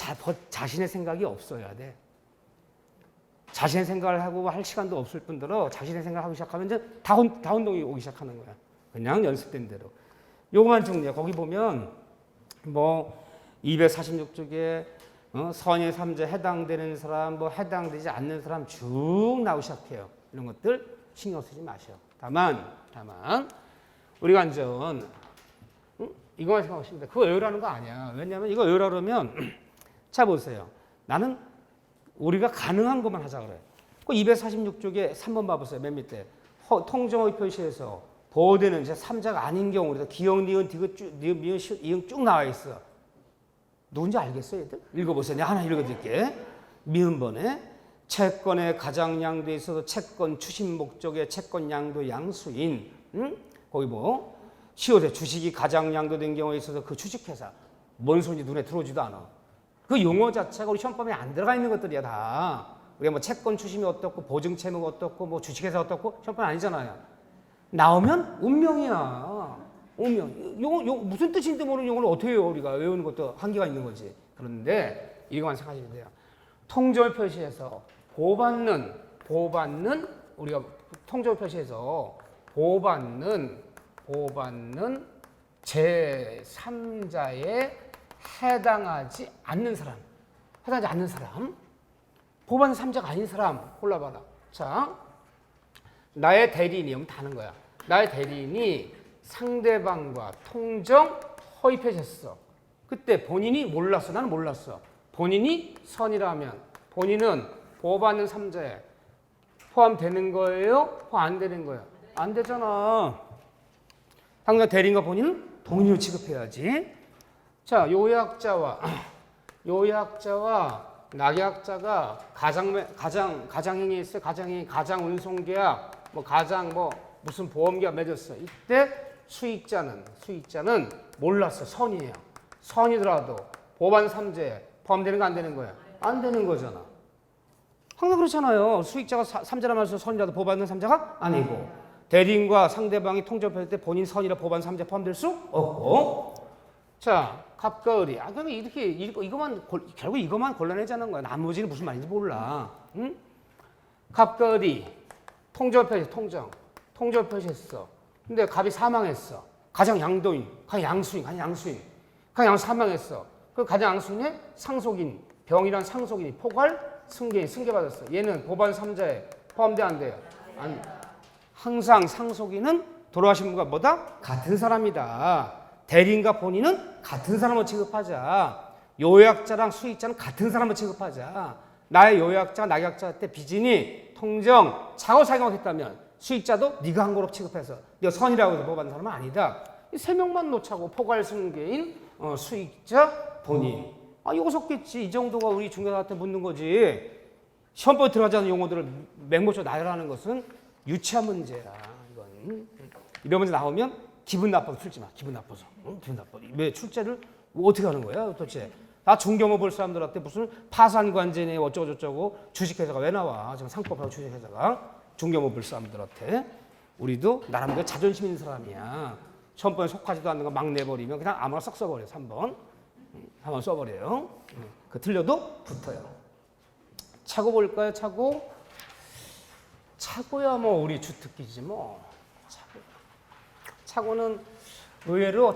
자신의 생각이 없어야 돼. 자신의 생각을 하고 할 시간도 없을 뿐더러 자신의 생각을 하기 시작하면 이제 다운동이 오기 시작하는 거야. 그냥 연습된 대로. 요거만 정리해. 거기 보면 뭐 246쪽에 선의 3제 해당되는 사람, 뭐 해당되지 않는 사람 쭉 나오기 시작해요. 이런 것들 신경 쓰지 마셔. 다만 우리가 완전 이거만 생각하시면 돼. 그거 외우라는 거 아니야. 왜냐하면 이거 외우라면 자 보세요. 나는 우리가 가능한 것만 하자 그래. 그 246쪽에 3번 봐보세요. 맨 밑에 통정의 표시에서 보호되는 제 3자가 아닌 경우 그래서 기역, 니은, 디귿, 니은, 미은, 이응 쭉 나와 있어. 누군지 알겠어요, 얘들? 읽어보세요. 내가 하나 읽어드릴게. 미음번에 채권의 가장양도에 있어서 채권 추심 목적의 채권 양도 양수인 거기 뭐 시옷에 주식이 가장양도된 경우에 있어서 그 주식회사 뭔 소리인지 눈에 들어오지도 않아. 그 용어 자체가 우리 시험법에 안 들어가 있는 것들이야 다. 우리가 뭐 채권 추심이 어떻고 보증채무가 어떻고 뭐 주식회사 어떻고 시험법 아니잖아요. 나오면 운명이야. 운명. 요거 무슨 뜻인지 모르는 용어를 어떻게 외워 우리가 외우는 것도 한계가 있는 거지. 그런데 이것만 생각하시면 돼요. 통절 표시에서 보호받는 우리가 통절 표시에서 보호받는 제3자에 해당하지 않는 사람. 보호받는 3자가 아닌 사람 골라봐라. 자, 나의 대리인이 여기 다는 거야. 나의 대리인이 상대방과 통정 허위 표시했어. 그때 본인이 몰랐어. 나는 몰랐어. 본인이 선이라면 본인은 보호받는 3자에 포함되는 거예요? 포함 안 되는 거예요? 안 되잖아. 당장 대리인과 본인은 동일로 취급해야지. 자, 요약자와 낙약자가 가장행위 있어요. 가장 운송계약, 무슨 보험계약 맺었어. 이때 수익자는 몰랐어. 선이에요. 선이더라도 보호받는 3자에 포함되는 거 안 되는 거야? 안 되는 거잖아. 항상 그렇잖아요. 수익자가 3자라 말해서 선이라도 보호받는 3자가 아니고 대리인과 상대방이 통접할 때 본인 선이라 보호받는 3자에 포함될 수 없고. 자, 갑과 을이. 그러면 이렇게 결국 이것만 골라내자는 거야. 나머지는 무슨 말인지 몰라. 응? 갑과 을이 통절 표시했어. 근데 갑이 사망했어. 가장 양수인. 사망했어. 그 가장 양수인의 상속인, 병이란 상속인이 포괄 승계인, 승계받았어. 얘는 보호받는 3자에 포함돼 안 돼요? 항상 상속인은 돌아가신 분과 뭐다? 같은 사람이다. 대리인과 본인은 같은 사람을 취급하자. 요약자랑 수익자는 같은 사람을 취급하자. 나의 요약자, 낙약자 때 빚인이 통정, 차고 사경했다면 수익자도 네가 한 거로 취급해서 네가 선이라고 해서 보호받는 사람은 아니다. 이 세 명만 놓자고 포괄승계인, 수익자, 본인. 이거 속겠지. 이 정도가 우리 중개사한테 묻는 거지. 시험법에 들어가지 않은 용어들을 맹목적으로 나열하는 것은 유치한 문제야. 이건. 이런 문제 나오면 기분 나빠서 풀지 마. 기분 나빠서. 왜 출제를 어떻게 하는 거야 도대체. 나 중경호 볼 사람들한테 무슨 파산관제네 어쩌고저쩌고 주식회사가 왜 나와? 지금 상법하고 주식회사가 중경호 볼 사람들한테 우리도 나름대로 자존심 있는 사람이야. 처음번에 속하지도 않는 거 막 내버리면 그냥 아무나 썩 써버려. 3번. 한번 써버려요. 그 틀려도 붙어요. 차고 볼까요? 차고. 차고야 뭐 우리 주특기지 뭐. 차고는 의외로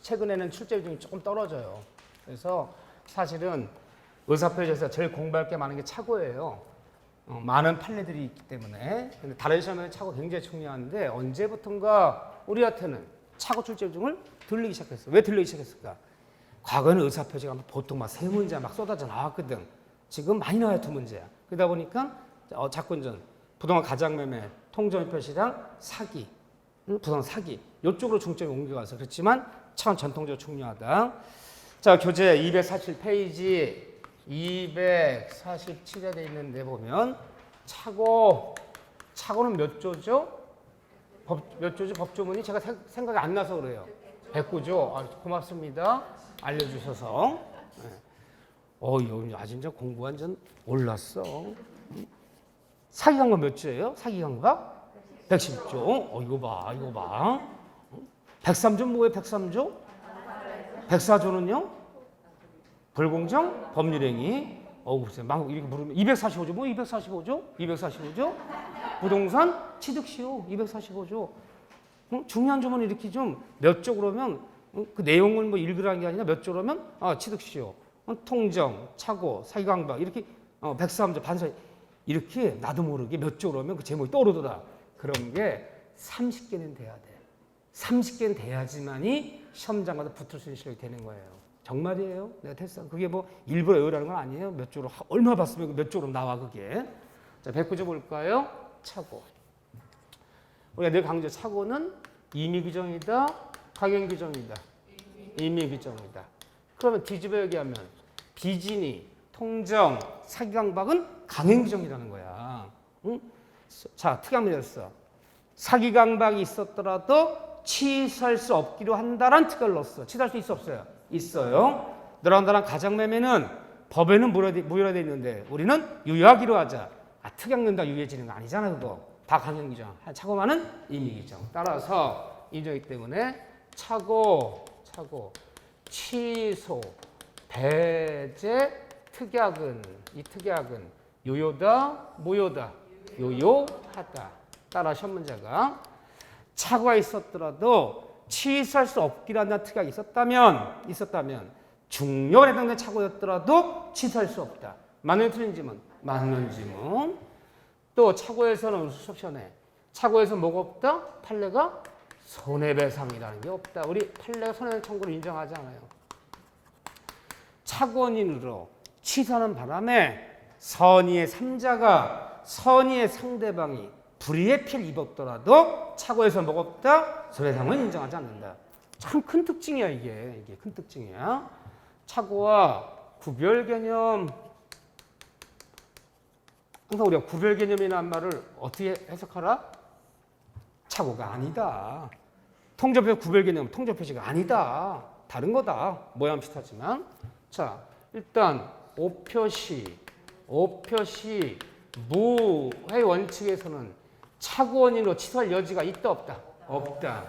최근에는 출제 비중이 조금 떨어져요. 그래서 사실은 의사표시에서 제일 공부할 게 많은 게 차고예요. 많은 판례들이 있기 때문에. 근데 다른 시험에는 차고 굉장히 중요한데 언제부턴가 우리한테는 차고 출제 비중을 들리기 시작했어요. 왜 들리기 시작했을까? 과거에는 의사표시가 보통 막 3문제 막 쏟아져 나왔거든. 지금 많이 나와요. 2문제야. 그러다 보니까 자권전, 부동산 가장매매, 통정표시랑 사기, 부동산 사기 이쪽으로 중점이 옮겨가서 그렇지만 참 전통적으로 중요하다. 자, 교재 247페이지 247에 돼 있는데 보면 차고는 몇 조죠? 몇 조죠? 법조문이 제가 생각이 안 나서 그래요. 109조. 아, 고맙습니다. 알려주셔서. 아주 진짜 공부 완전 올랐어. 사기강박 몇 조예요? 사기강박? 110조. 이거 봐. 103조 뭐예요? 103조? 104조는요? 불공정 법률행위. 글쎄, 막 이렇게 물으면 245조 뭐 245조? 245조? 부동산 취득시효 245조. 중요한 조문 이렇게 좀 몇 조 그러면 그 내용을 뭐 읽으라는 게 아니라 몇 조 그러면 취득시효, 통정, 차고, 사기강박 이렇게 103조 반사 이렇게 나도 모르게 몇 조 그러면 그 제목이 떠오르더라. 그런 게 30개는 돼야 돼. 30개는 돼야지만이 시험장마다 붙을 수 있는 실력이 되는 거예요. 정말이에요. 내가 테스트 그게 뭐 일부러 외우라는 건 아니에요. 몇 조로 얼마 봤으면 몇 조로 나와 그게. 자, 109조 볼까요? 차고. 우리가 늘 강조 차고는 임의 규정이다, 강행 규정이다. 임의 규정이다. 그러면 뒤집어 얘기하면 비진이, 통정, 사기강박은 강행 규정이라는 거야. 응? 자, 특약문제 됐어. 사기강박이 있었더라도 취소할 수 없기로 한다란 특약을 넣었어. 취소할 수 있어 없어요? 있어요. 너랑 나랑 가장매매는 법에는 무효화되어 있는데 우리는 유효하기로 하자. 특약 넣는다 유효해지는 거 아니잖아 그거. 다 강행 규정. 차고만은 임의 규정. 따라서 인정이기 때문에 차고, 취소, 배제, 특약은 이 특약은 유효다, 무효다. 유효하다. 따라 시험 문제가 차고가 있었더라도 취소할 수 없기로 한다는 특약이 있었다면 중요에 해당되는 차고였더라도 취소할 수 없다. 맞는 틀린 지문? 맞는 지문. 또 차고에서는 수업시간에 차고에서 뭐가 없다? 판례가 손해배상이라는 게 없다. 우리 판례가 손해배상 청구를 인정하지 않아요. 차고원인으로 취소하는 바람에 선의의 3자가 선의의 상대방이 불의의 피해를 입었더라도 차고에서 뭐가 없다? 손해배상은 인정하지 않는다. 참 큰 특징이야 이게 큰 특징이야. 차고와 구별 개념. 항상 우리가 구별 개념이라는 말을 어떻게 해석하라? 차고가 아니다. 통조표 구별 개념, 통조표시가 아니다. 다른 거다. 모양 비슷하지만. 자, 일단 5표시 무의 원칙에서는 차고원인으로 취소할 여지가 있다 없다? 없다.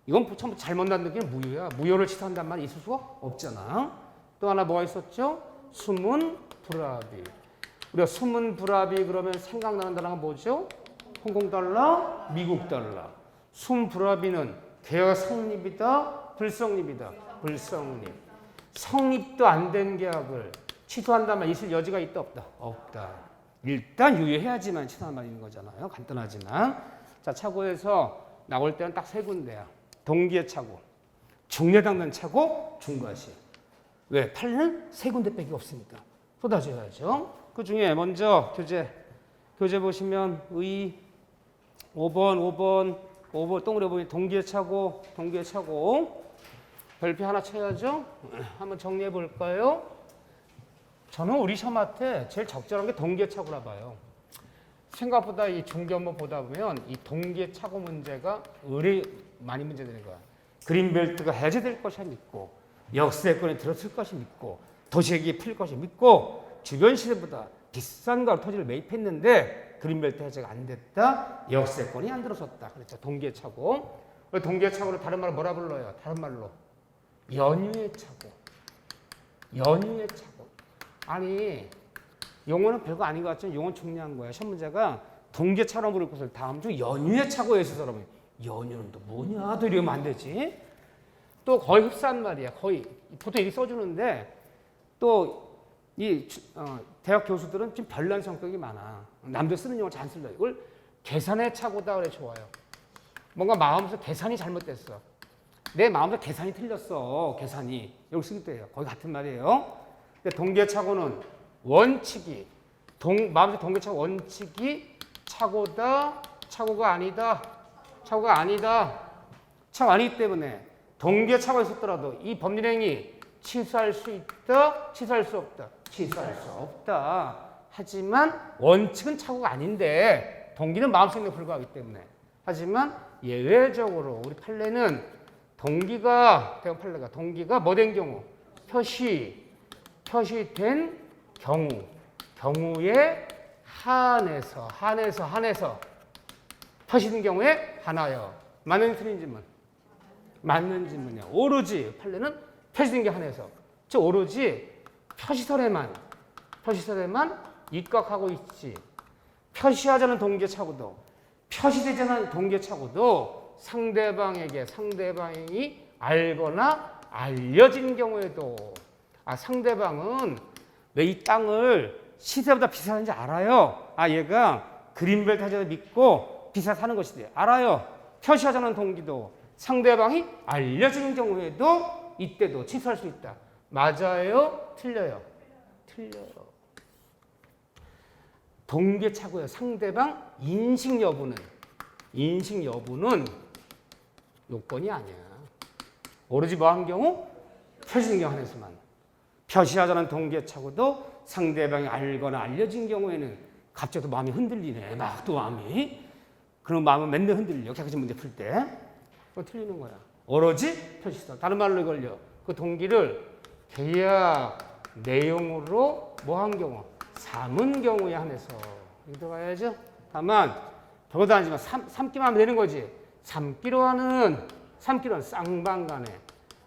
이건 처음부터 잘못 만든 게 무효야. 무효를 취소한단 말이 있을 수가 없잖아. 또 하나 뭐가 있었죠? 수문 불합의. 우리가 수문 불합의 그러면 생각나는 단어가 뭐죠? 홍콩 달러, 미국 달러. 수문 불합의는 계약 성립이다, 불성립이다. 불성립. 성립도 안 된 계약을 취소한다면 있을 여지가 있다 없다? 없다. 일단 유효해야지만 취소하는 말이 있는 거잖아요. 간단하지만. 자, 차고에서 나올 때는 딱 세 군데야. 동기의 차고, 중례당면 차고, 중과시. 왜? 판례는 세 군데밖에 없으니까 쏟아져야죠. 그 중에 먼저 교재 보시면 5번 동그래 보면 동기의 차고 별표 하나 쳐야죠. 한번 정리해 볼까요? 저는 우리 시험한테 제일 적절한 게 동기의 차고라 봐요. 생각보다 이 중견부 보다 보면 이 동기의 차고 문제가 의뢰 많이 문제되는 거야. 그린벨트가 해제될 것이라 믿고 역세권에 들었을 것이 믿고 도시계획이 풀릴 것이 믿고 주변 시세보다 비싼 가로 토지를 매입했는데 그린벨트 해제가 안 됐다. 역세권이 안 들어섰다. 그렇죠. 동기화차고. 동기화차고를 다른 말로 뭐라 불러요? 다른 말로 연유의 차고. 연유의 차고. 아니 용어는 별거 아닌 것 같지만 용어는 중요한 거야. 시험 문제가 동기화차로 부를 것을 다음 중 연유의 차고에 있어서 그러면 연유는 또 뭐냐? 또 이러면 안 되지. 또 거의 흡사한 말이야. 거의 보통 이렇게 써주는데 또 이 대학 교수들은 좀 별난 성격이 많아. 남들 쓰는 용어 잘 쓸려. 이걸 계산의 차고다 그래 좋아요. 뭔가 마음에서 계산이 잘못됐어. 내 마음에서 계산이 틀렸어. 계산이 여기 쓰기도 해요. 거의 같은 말이에요. 근데 동계차고는 원칙이 마음에서 동계차고 원칙이 차고다. 차고가 아니다. 차고가 아니다. 차고 아니기 때문에 동계차고가 있었더라도 이 법률행위 취소할 수 있다. 취소할 수 없다. 취소할 수 없다. 하지만 원칙은 차고가 아닌데 동기는 마음속에 불과하기 때문에 하지만 예외적으로 우리 판례는 동기가 대형 판례가 동기가 뭐 된 경우 표시된 경우에 한해서 표시된 경우에 하나여 맞는 틀린 질문 맞는 질문이야. 오로지 판례는 표시된 게 한해서 즉 오로지 표시설에만 입각하고 있지. 표시하자는 동계차고도 표시되지 않은 동계차고도 상대방이 알거나 알려진 경우에도 상대방은 왜 이 땅을 시세보다 비싸는지 알아요. 얘가 그린벨트 해제를 믿고 비싸 사는 것이지 알아요. 표시하자는 동기도 상대방이 알려진 경우에도 이때도 취소할 수 있다. 맞아요? 틀려요? 틀려요. 동계차고의 상대방 인식 여부는 요건이 아니야. 오로지 뭐 한 경우? 표시된 경우 한해서만. 표시하자는 동계차고도 상대방이 알거나 알려진 경우에는 갑자기 또 마음이 흔들리네. 막 또 마음이. 그럼 마음은 맨날 흔들려. 객관식 문제 풀 때. 그거 틀리는 거야. 오로지 표시다. 다른 말로 이걸요. 그 동기를 계약 내용으로 뭐 한 경우? 삼은 경우에 한해서. 이거 들어가야죠. 다만 별거도 아니지만 삼기만 하면 되는 거지. 삼기로는 쌍방간에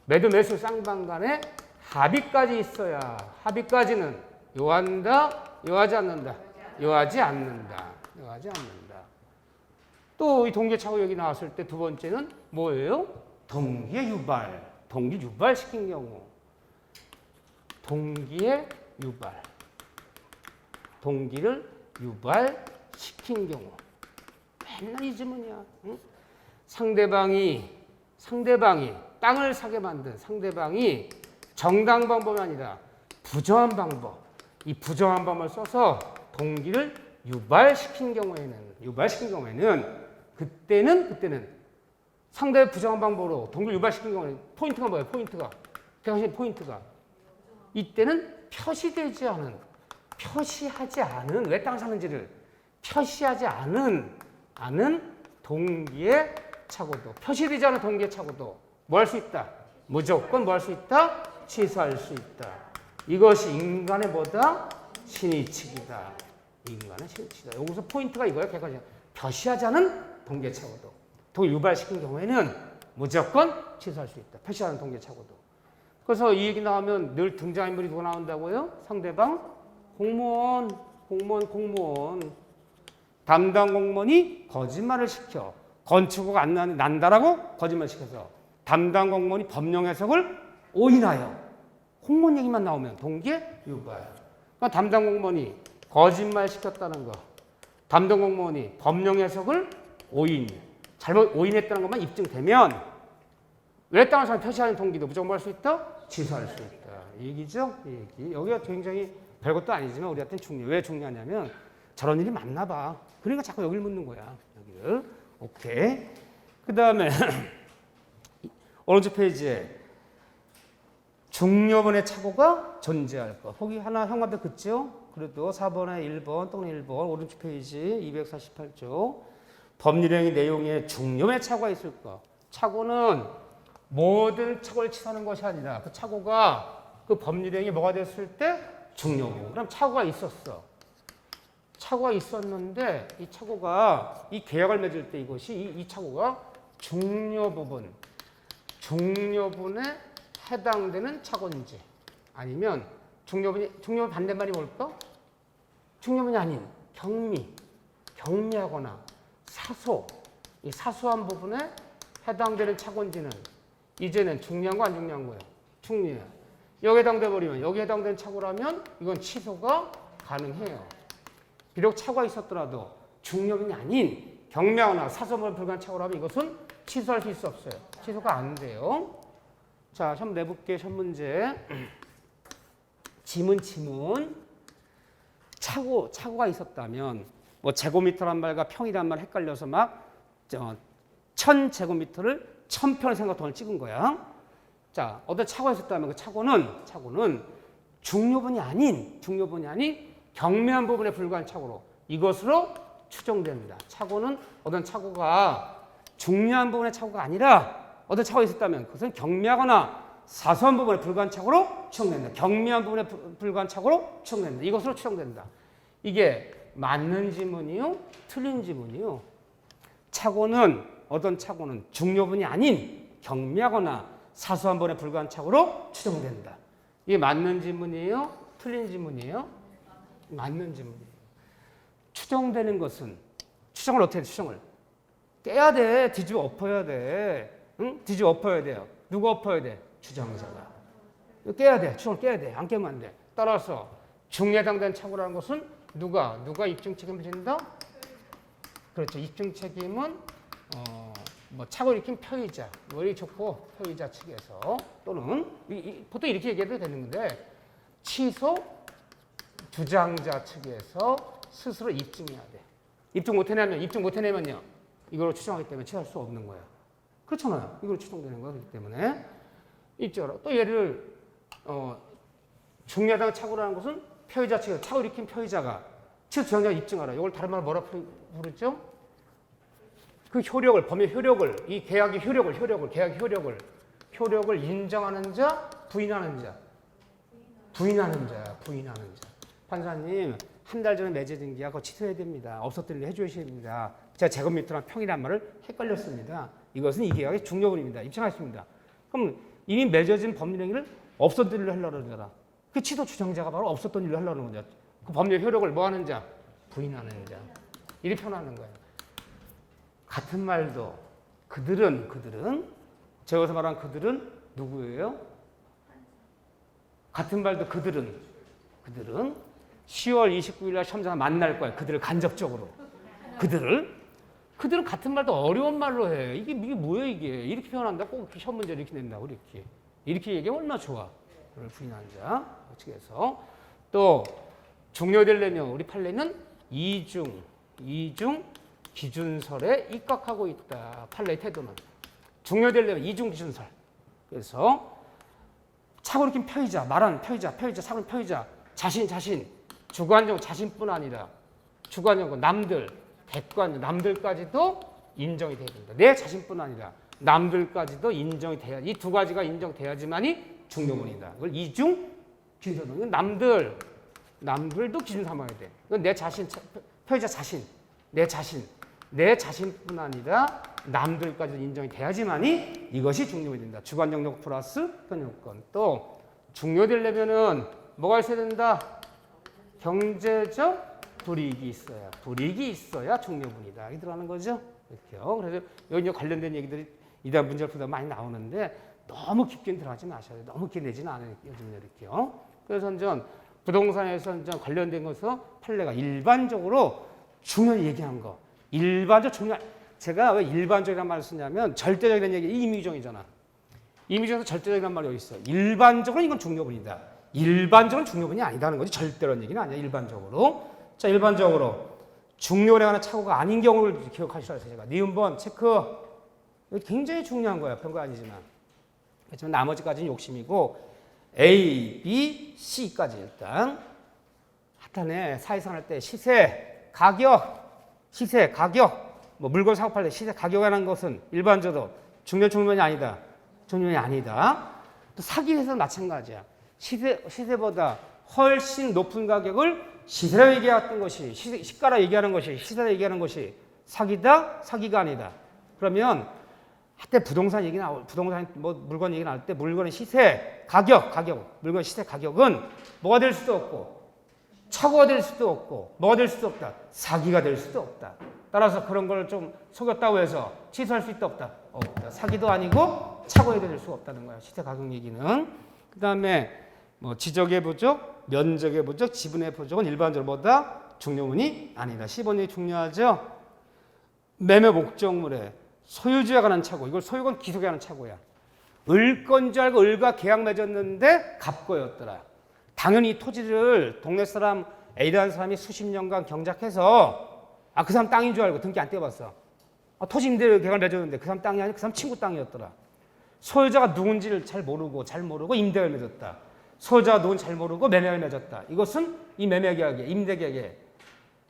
매도 매수 쌍방간에 합의까지 있어야 합의까지는 요한다, 요하지 않는다. 요하지 않는다. 또 이 동계차고 여기 나왔을 때 두 번째는 뭐예요? 동기의 유발. 동기 유발시킨 경우. 동기의 유발. 동기를 유발시킨 경우. 맨날 이 질문이야. 응? 상대방이 땅을 사게 만든 상대방이 정당 방법이 아니라 부정한 방법. 이 부정한 방법을 써서 동기를 유발시킨 경우에는 그때는 상대의 부정한 방법으로 동기를 유발시킨 경우에는 포인트가 뭐예요? 포인트가 이때는 표시하지 않은 왜 땅을 사는지를 표시하지 않은 동기의 차고도 표시되지 않은 동기의 차고도 뭐 할 수 있다? 무조건 뭐 할 수 있다? 취소할 수 있다. 이것이 인간의 뭐다? 신의칙이다. 인간의 신의칙이다. 여기서 포인트가 이거야. 표시하지 않은 동기의 차고도 동기 유발시킨 경우에는 무조건 취소할 수 있다. 표시하는 동기의 차고도. 그래서 이 얘기 나오면 늘 등장인물이 누가 나온다고요? 상대방 공무원. 담당 공무원이 거짓말을 시켜. 건축허가 안 난다라고 거짓말 시켜서 담당 공무원이 법령 해석을 오인하여. 공무원 얘기만 나오면 동기의 유발. 그러니까 담당 공무원이 거짓말 시켰다는 거. 담당 공무원이 법령 해석을 잘못 오인했다는 것만 입증되면 왜 땅을 사는 표시하는 동기도 무조건 할 수 있다? 취소할 수 있다. 이 얘기죠? 이 얘기. 여기가 굉장히 별것도 아니지만 우리한테는 중요해. 왜 중요하냐면 저런 일이 많나 봐. 그러니까 자꾸 여기를 묻는 거야. 여기를. 오케이. 그 다음에 오른쪽 페이지에 중요번의 착오가 존재할 것. 거기 하나 형광펜 긋죠? 그래도 4번에 1번 또는 1번 오른쪽 페이지 248쪽 법률행위 내용에 중요의 착오가 있을 것. 착오는 모든 착오를 취소하는 것이 아니라 그 착오가 그 법률행위 뭐가 됐을 때 중요부. 그럼 착오가 있었어. 착오가 있었는데 이 착오가 이 계약을 맺을 때 이것이 이 착오가 중요부분에 해당되는 착오인지 아니면 중요부 반대말이 뭘까? 중요분이 아닌 경미하거나 이 사소한 부분에 해당되는 착오인지는 이제는 중요한 거 안 중요한 거예요? 중요해요. 여기에 해당돼 버리면 여기에 해당되는 착오라면 이건 취소가 가능해요. 비록 착오가 있었더라도 중요분이 아닌 경미하거나 사소한 불가한 착오라면 이것은 취소할 수 있어 없어요? 취소가 안 돼요. 자, 한번 내볼게요. 첫 문제. 지문. 착오가 있었다면 뭐 제곱미터란 말과 평이란 말 헷갈려서 막 1000제곱미터를 1000평을 생각돈을 찍은 거야. 자, 어떤 착오가 있었다면 그 착오는 중요분이 아닌 경미한 부분에 불과한 착오로 이것으로 추정됩니다. 착오는 어떤 착오가 중요한 부분의 착오가 아니라 어떤 착오가 있었다면 그것은 경미하거나 사소한 부분에 불과한 착오로 추정된다. 경미한 부분에 불과한 착오로 추정된다. 이것으로 추정된다. 이게 맞는 지문이요? 틀린 지문이요? 어떤 착오는 중요분이 아닌 경미하거나 사소한 부분에 불과한 착오로 추정된다. 이게 맞는 지문이에요? 틀린 지문이에요? 맞는 지문이에요. 추정되는 것은 추정을 어떻게 해? 추정을 깨야 돼. 뒤집어 엎어야 돼. 응? 뒤집어 엎어야 돼요. 누가 엎어야 돼? 주장자가. 깨야 돼. 추정을 깨야 돼. 안 깨면 안 돼. 따라서 중요에 해당되는 착오라는 것은 누가 입증 책임을 진다? 그렇죠. 입증 책임은 뭐 착오를 일으킨 표의자, 머리 좋고 표의자 측에서 또는 보통 이렇게 얘기해도 되는데 취소 주장자 측에서 스스로 입증해야 돼. 입증 못 해내면요. 이걸 추정하기 때문에 취소할 수 없는 거야. 그렇잖아요. 이걸 추정되는 거기 때문에 입증하라. 또 얘를 중요하다는 착오라는 것은 표의자 측에서 착오를 일으킨 표의자가 취소 주장자가 입증하라. 이걸 다른 말로 뭐라 부르죠? 그 효력을, 범의 효력을, 이 계약의 계약의 효력을 인정하는 자, 부인하는 자. 판사님, 한 달 전에 맺어진 계약 그거 취소해야 됩니다. 없었던 일 해주셔야 됩니다. 제가 제곱미터랑 평이란 말을 헷갈렸습니다. 이것은 이 계약의 중요분입니다. 입증하겠습니다. 그럼 이미 맺어진 법률행위를 없었던 일로 하려고 그러잖아. 그 취소 주장자가 바로 없었던 일로 하려는 거죠. 그 법률 효력을 뭐 하는 자? 부인하는 자. 이렇게 표현하는 거예요. 같은 말도 그들은 제가 여기서 말한 그들은 누구예요? 같은 말도 그들은 10월 29일 날 시험장에 만날 거야. 그들을 간접적으로. 그들은 같은 말도 어려운 말로 해. 이게 뭐예요 이게. 이렇게 표현한다. 꼭 시험 문제 이렇게 낸다고 이렇게 얘기하면 얼마나 좋아. 그걸 부인한 자 측에서 또 종료되려면 우리 판례는 이중 기준설에 입각하고 있다. 판례의 태도는 종료되려면 이중 기준설. 그래서 착오를 일으킨 표의자, 말하는 표의자, 착오를 표의자, 자신, 주관적 자신뿐 아니라 주관적 남들, 객관 남들까지도 인정이 돼야 된다. 내 자신뿐 아니라 남들까지도 인정이 돼야 이 두 가지가 인정돼야지만이 중요분이다. 이걸 이중 기준설. 남들도 기준 삼아야 돼. 이건 내 자신, 표의자 자신, 내 자신뿐 아니라 남들까지도 인정이 돼야지만이 이것이 중요분이 된다. 주관적 요건 플러스 편요건. 또 중요되려면은 뭐가 있어야 된다? 경제적 불이익이 있어야 중요분이다. 이게 들어가는 거죠. 이렇게요. 그래서 여기 관련된 얘기들이 이단 문제를 풀다 많이 나오는데 너무 깊게 들어가지 마셔야 돼요. 너무 깊게 내지는 않아요. 요즘에 이렇게요. 그래서 전 부동산에서 관련된 것은 판례가 일반적으로 중요히 얘기한 거. 제가 왜 일반적이라는 말을 쓰냐면 절대적이라는 얘기 임의정이잖아. 임의정에서 절대적이라는 말이 어디 있어. 일반적으로 이건 중요분이다. 일반적으로 중요분이 아니다는 거지. 절대라는 얘기는 아니야. 일반적으로. 자, 일반적으로 중요량하는 착오가 아닌 경우를 기억하시라 해서 제가 니은번 체크. 굉장히 중요한 거야. 별거 아니지만. 그렇지만 나머지까지는 욕심이고 A, B, C까지 일단 하여튼에 사회생활 때 시세, 가격, 뭐 물건 사고 팔 때 시세, 가격이라는 것은 일반적으로 중요분이 아니다. 종료원이 아니다. 또 사기에서 마찬가지야. 시세보다 훨씬 높은 가격을 시세로 얘기했던 것이 시가로 얘기하는 것이 시세로 얘기하는 것이 사기다, 사기가 아니다. 그러면 한때 부동산 얘기 부동산 뭐 물건 얘기 나올 때 물건의 시세, 가격, 물건 시세 가격은 뭐가 될 수도 없고 착오가 될 수도 없고 뭐가 될 수도 없다. 사기가 될 수도 없다. 따라서 그런 걸 좀 속였다고 해서 취소할 수 있다 없다. 없다. 사기도 아니고 착오가 될 수 없다는 거야. 시세 가격 얘기는. 그다음에 뭐 지적의 부족, 면적의 부족, 지분의 부족은 일반적으로 뭐다? 중요문이 아니다. 10번이 중요하죠. 매매 목적물에 소유주에 관한 착오. 이걸 소유권 기속에 관한 착오야. 을건 줄 알고 을과 계약 맺었는데 갑고였더라. 당연히 이 토지를 동네 사람 A라는 사람이 수십 년간 경작해서 그 사람 땅인 줄 알고 등기 안 떼어봤어. 토지 임대 계약을 맺었는데 그 사람 땅이 아니고 그 사람 친구 땅이었더라. 소유자가 누군지를 잘 모르고 임대를 맺었다. 소유자가 누군지 잘 모르고 매매를 맺었다. 이것은 이 매매계약에 임대계약에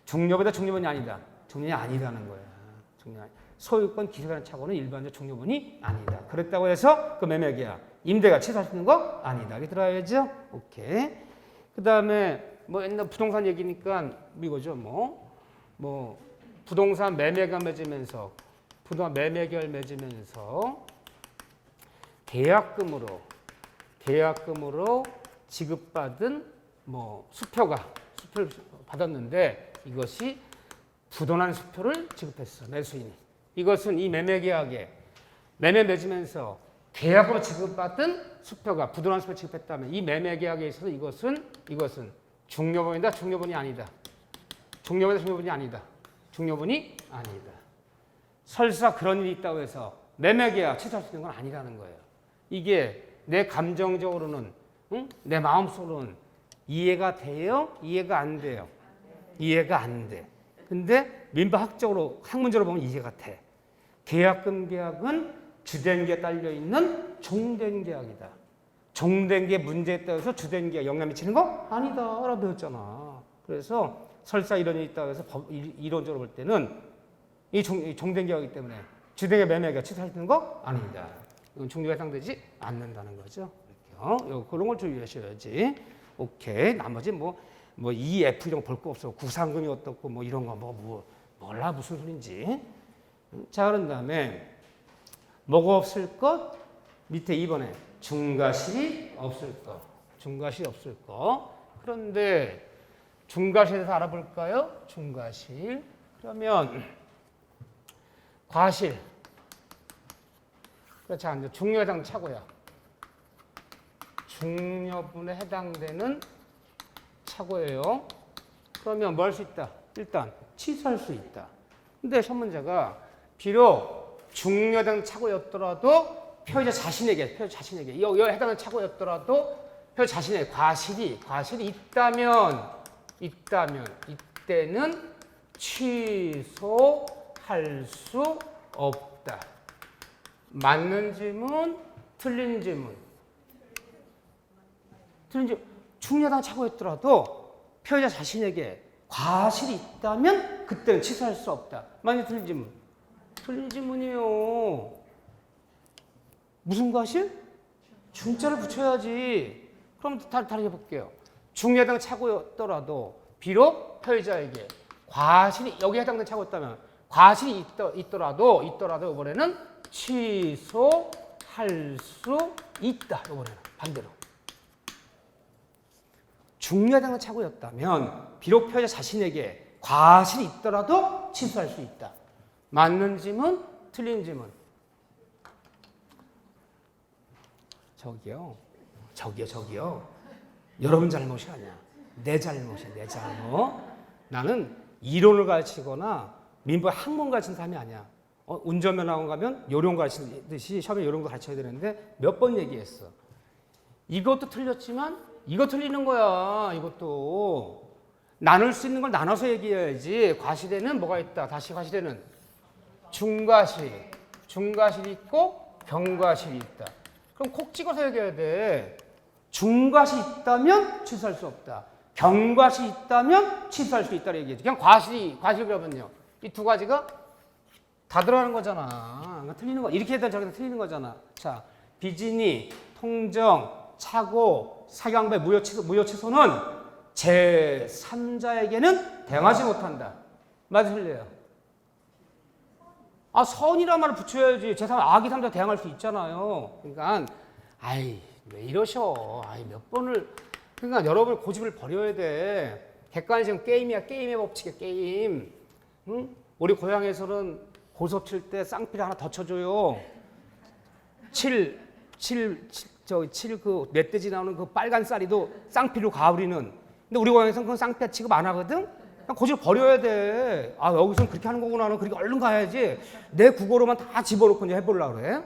중요보다 중요분이 아니다. 중요분이 아니라는 거야. 소유권 기소하는 착오는 일반적 중요분이 아니다. 그랬다고 해서 그 매매계약 임대가 취소할 수 있는 거 아니다. 이게 들어야죠. 오케이. 그 다음에 뭐 옛날 부동산 얘기니까 이거죠. 뭐 부동산 매매가 맺으면서 부동산 매매계약을 맺으면서 계약금으로 지급받은 수표를 받았는데 이것이 부도난 수표를 지급했어. 매수인이. 이것은 이 매매계약에 매매 맺으면서 계약으로 지급받은 수표가 부도난 수표를 지급했다면 이 매매계약에 있어서 이것은 중요분이다. 중요분이 아니다. 중요분이 아니다. 중요분이 아니다. 설사 그런 일이 있다고 해서 매매계약 취소할 수 있는 건 아니라는 거예요. 이게 내 감정적으로는 내 마음속으로는 이해가 돼요? 이해가 안 돼요? 이해가 안 돼. 근데 민법학적으로 학문적으로 보면 이해가 돼. 계약금 계약은 주된 게 딸려 있는 종된 계약이다. 종된 게 문제에 따라서 주된 계약 영향 미치는 거 아니다라고 배웠잖아. 그래서 설사 이런 일이 있다고 해서 이론적으로 볼 때는 이 종된 계약이기 때문에 주된 게 매매가 취소할 수 있는 거 아니다. 이건 종료가 해당되지 않는다는 거죠. 그런 걸 주의하셔야지. 오케이. 나머지 EF 이런 거 볼 거 없어. 구상금이 어떻고 이런 거 몰라 무슨 소린지. 자, 그런 다음에 뭐가 없을 것? 밑에 2번에 중과실이 없을 것. 중과실이 없을 것. 그런데 중과실에 대해서 알아볼까요? 중과실. 그러면 과실. 자, 이제 중요에 해당 착오야. 중요분에 해당되는 착오예요. 그러면 뭐 할 수 있다? 일단 취소할 수 있다. 근데 첫 문제가 비록 중요에 해당되는 착오였더라도 피해자 자신에게 여기 해당하는 착오였더라도 피해자 자신에게 과실이 있다면 이때는 취소할 수 없다. 맞는 질문, 틀린 질문. 중요하다는 착오였더라도 피해자 자신에게 과실이 있다면 그때는 취소할 수 없다. 만약 틀린 질문. 틀린 질문이에요. 무슨 과실? 중자를 붙여야지. 그럼 다르게 볼게요. 중요하다는 착오였더라도 비록 피해자에게 과실이 여기에 해당되는 착오였다면 과실이 있더라도 이번에는 취소할 수 있다. 이번에는 반대로. 중요하다는 착오였다면 비록 피해자 자신에게 과실이 있더라도 취소할 수 있다. 맞는 질문, 틀린 질문. 저기요. 여러분 잘못이 아니야. 내 잘못이야, 내 잘못. 나는 이론을 가르치거나 민법 학문 가르치는 사람이 아니야. 운전면허학원 가면 요령 가르치듯이 시험에 요령 거 가르쳐야 되는데 몇 번 얘기했어. 이것도 틀렸지만 이거 틀리는 거야. 이것도. 나눌 수 있는 걸 나눠서 얘기해야지. 과실에는 뭐가 있다. 다시 과실에는 중과실이 있고 경과실이 있다. 그럼 콕 찍어서 얘기해야 돼. 중과실이 있다면 취소할 수 없다. 경과실이 있다면 취소할 수 있다고 얘기해야지. 그냥 과실 그러면요. 이 두 가지가 다 들어가는 거잖아. 틀리는 거. 이렇게 해도 저렇게 틀리는 거잖아. 자, 비진이, 통정, 차고, 사경배, 무효취소는 제3자에게는 대응하지 못한다. 맞아, 틀려요? 아, 선이란 말을 붙여야지. 제3, 악이 3자 대응할 수 있잖아요. 그러니까, 아이, 왜 이러셔. 아이, 몇 번을. 그러니까 여러분 고집을 버려야 돼. 객관식은 게임이야. 게임의 법칙이야, 게임. 응? 우리 고향에서는 고섭 칠 때 쌍피를 하나 더 쳐줘요. 7, 그 멧돼지 나오는 그 빨간 쌀이도 쌍피로 가, 우리는. 근데 우리 고향에서는 그건 쌍피 취급 안 하거든? 그냥 고집을 버려야 돼. 아, 여기서는 그렇게 하는 거구나. 그러니까 얼른 가야지. 내 국어로만 다 집어넣고 이제 해보려고 그래.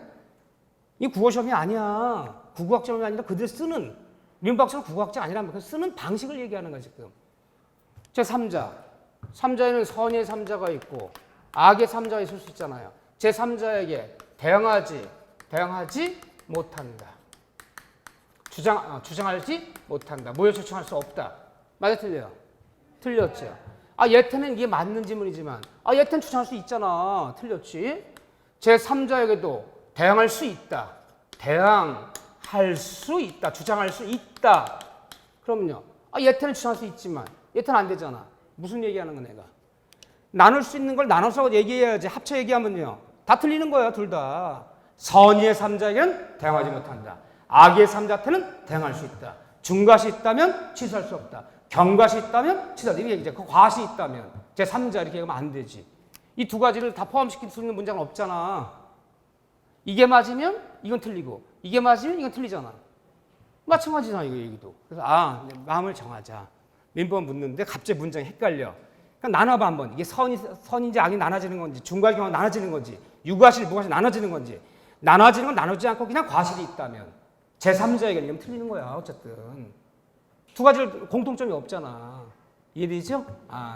이 국어 시험이 아니야. 국어학 시험이 아니라 그들 쓰는, 민박사는 국어학자 아니라면 쓰는 방식을 얘기하는 거야, 지금. 제3자. 3자에는 선의 3자가 있고, 악의 3자가 있을 수 있잖아요. 제3자에게 대응하지 못한다. 주장하지 못한다. 무효 초청할 수 없다. 맞아, 틀려요? 틀렸죠. 아, 얘한테는 이게 맞는 지문이지만, 아, 얘한테는 주장할 수 있잖아. 틀렸지? 제3자에게도 대응할 수 있다. 대항할 수 있다. 주장할 수 있다. 그럼요. 아, 얘한테는 주장할 수 있지만, 얘한테는 안 되잖아. 무슨 얘기하는 거 내가? 나눌 수 있는 걸 나눠서 얘기해야지. 합쳐 얘기하면요. 다 틀리는 거야, 둘 다. 선의의 3자에게는 대응하지 못한다. 악의 3자한테는 대응할 수 있다. 중과시 있다면 취소할 수 없다. 경과시 있다면 취소할 수 있다. 이게 이제 그 과시 있다면 제3자 이렇게 하면 안 되지. 이 두 가지를 다 포함시킬 수 있는 문장은 없잖아. 이게 맞으면 이건 틀리고 이게 맞으면 이건 틀리잖아. 마찬가지잖아, 이거 얘기도. 그래서 마음을 정하자. 민법 묻는데 갑자기 문장이 헷갈려. 그러니까 나눠봐 한번. 이게 선인지 악이 나눠지는 건지, 중과의 경우가 나눠지는 건지, 유과실, 무과실 나눠지는 건지. 나눠지는 건 나누지 않고 그냥 과실이 있다면 제3자에게 얘기하면 틀리는 거야. 어쨌든 두 가지를 공통점이 없잖아. 이해되죠?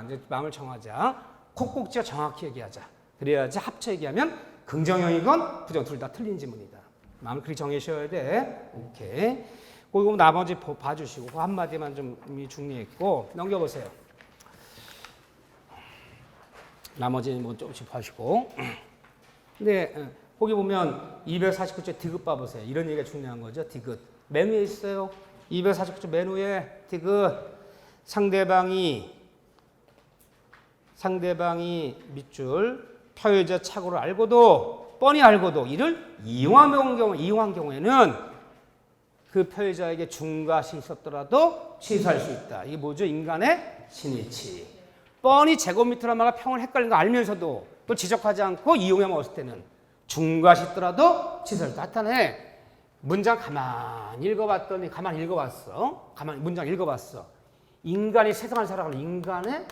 이제 마음을 정하자. 콕콕지어 정확히 얘기하자. 그래야지 합쳐 얘기하면 긍정형이건 부정 둘 다 틀린 지문이다. 마음을 그렇게 정해셔야 돼. 오케이. 그리고 나머지 봐주시고 그 한마디만 좀 중요했고 넘겨보세요. 나머지는 뭐 조금씩 봐주시고. 근데 거기 보면 249조 디귿 봐보세요. 이런 얘기가 중요한 거죠. 디귿. 맨 위에 있어요. 249조 맨 위에 디귿. 상대방이 밑줄 표의자 착오를 알고도 뻔히 알고도 이를 이용한 경우에는 그 표의자에게 중과시 있었더라도 취소할 수 있다. 이게 뭐죠? 인간의 신의치. 뻔히 제곱미터란 말과 평을 헷갈린 거 알면서도 또 지적하지 않고 이용해 먹었을 때는 중과시 있더라도 취소를 나타내. 문장 가만히 읽어봤더니 문장 읽어봤어. 인간이 세상을 살아가는 인간의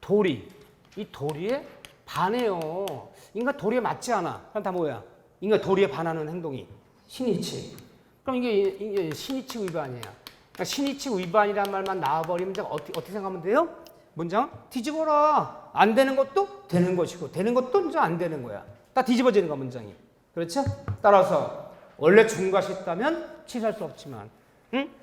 도리. 이 도리에 반해요. 인간 도리에 맞지 않아. 그럼 다 뭐야? 인간 도리에 반하는 행동이 신의치. 그럼 이게 신의치 위반이야. 그러니까 신의치 위반이란 말만 나와버리면 어떻게 생각하면 돼요? 문장 뒤집어라. 안 되는 것도 되는 것이고 되는 것도 이제 안 되는 거야. 다 뒤집어지는 거야, 문장이. 그렇죠? 따라서 원래 중과시 있다면 취소할 수 없지만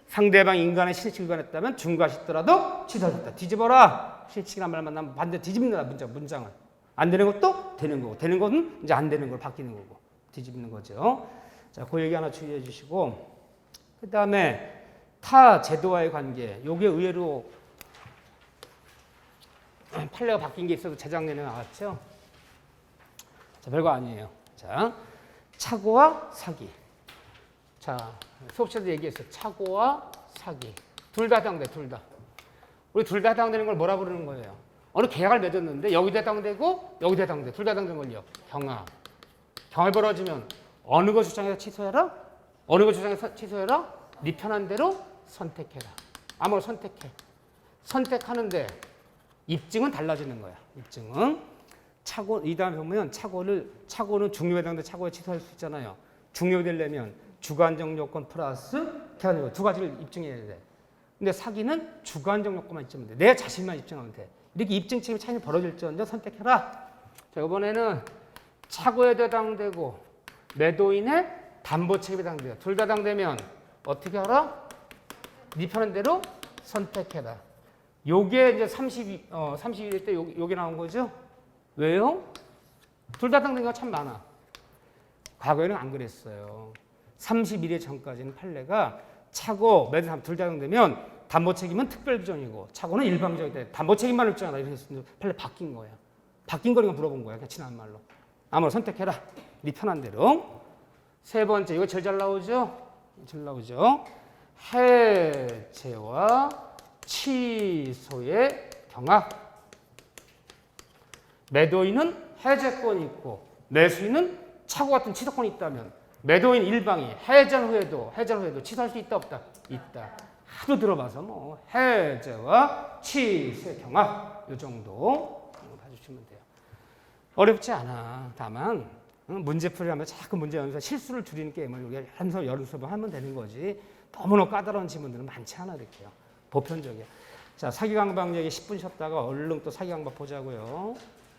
상대방 인간의 신의치 위반했다면 중과시 있더라도 취소할 수 있다. 뒤집어라. 신의치란 말만 나면 반대로 뒤집는다, 문장을. 안 되는 것도 되는 거고 되는 것은 이제 안 되는 걸 바뀌는 거고 뒤집는 거죠. 자, 그 얘기 하나 주의해 주시고 그 다음에 타 제도와의 관계. 요게 의외로 판례가 바뀐 게 있어서 재작년에 나왔죠. 자, 별거 아니에요. 자, 착오와 사기. 자, 수업 시간에 얘기했어요. 착오와 사기. 둘 다 해당돼, 둘 다. 우리 둘 다 해당되는 걸 뭐라 부르는 거예요? 어느 계약을 맺었는데 여기도 해당되고 여기도 해당돼. 둘 다 해당되는 걸요. 경합. 경합이 벌어지면 어느 거 주장해서 취소해라? 어느 거 주장해서 취소해라? 네 편한 대로 선택해라. 아무거나 선택해. 선택하는데 입증은 달라지는 거야. 입증은. 착오, 이 다음에 보면 착오는 중요에 해당돼 착오에 취소할 수 있잖아요. 중요에 되려면 주관적 요건 플러스 객관적 요건 두 가지를 입증해야 돼. 근데 사기는 주관적 요건만 입증하면 돼. 내 자신만 입증하면 돼. 이렇게 입증 책임 차이는 벌어질지언정 선택해라. 자, 이번에는 착오에 해당되고 매도인의 담보 책임에 해당돼요. 둘 다 해당되면 어떻게 하라? 네 편한 대로 선택해라. 요게 이제 32일 때 요게 나온 거죠? 왜요? 둘 다 해당되는 거 참 많아. 과거에는 안 그랬어요. 31일 전까지는 판례가 차고 매도 둘 다 되면 담보 책임은 특별 규정이고 차고는 일방적이다. 담보 책임만 일정하다. 이래서 판례 바뀐 거예요. 바뀐 거니까 물어본 거야. 그냥 지난 말로. 아무나 선택해라. 네 편한 대로. 세 번째 이거 제일 잘 나오죠? 잘 나오죠? 해제와 취소의 경합. 매도인은 해제권이 있고 매수인은 차고 같은 취소권이 있다면 매도인 일방이 해제 후에도 취소할 수 있다 없다? 있다. 하도 들어봐서 뭐 해제와 취소의 경합 이 정도 봐주시면 돼요. 어렵지 않아. 다만 문제풀이를 하면 자꾸 문제 연습 실수를 줄이는 게임을 우리가 연습을 하면 되는 거지. 너무나 까다로운 지문들은 많지 않아 이렇게요. 보편적이야. 자, 사기강박 얘기 10분 쉬었다가 얼른 또 사기강박 보자고요.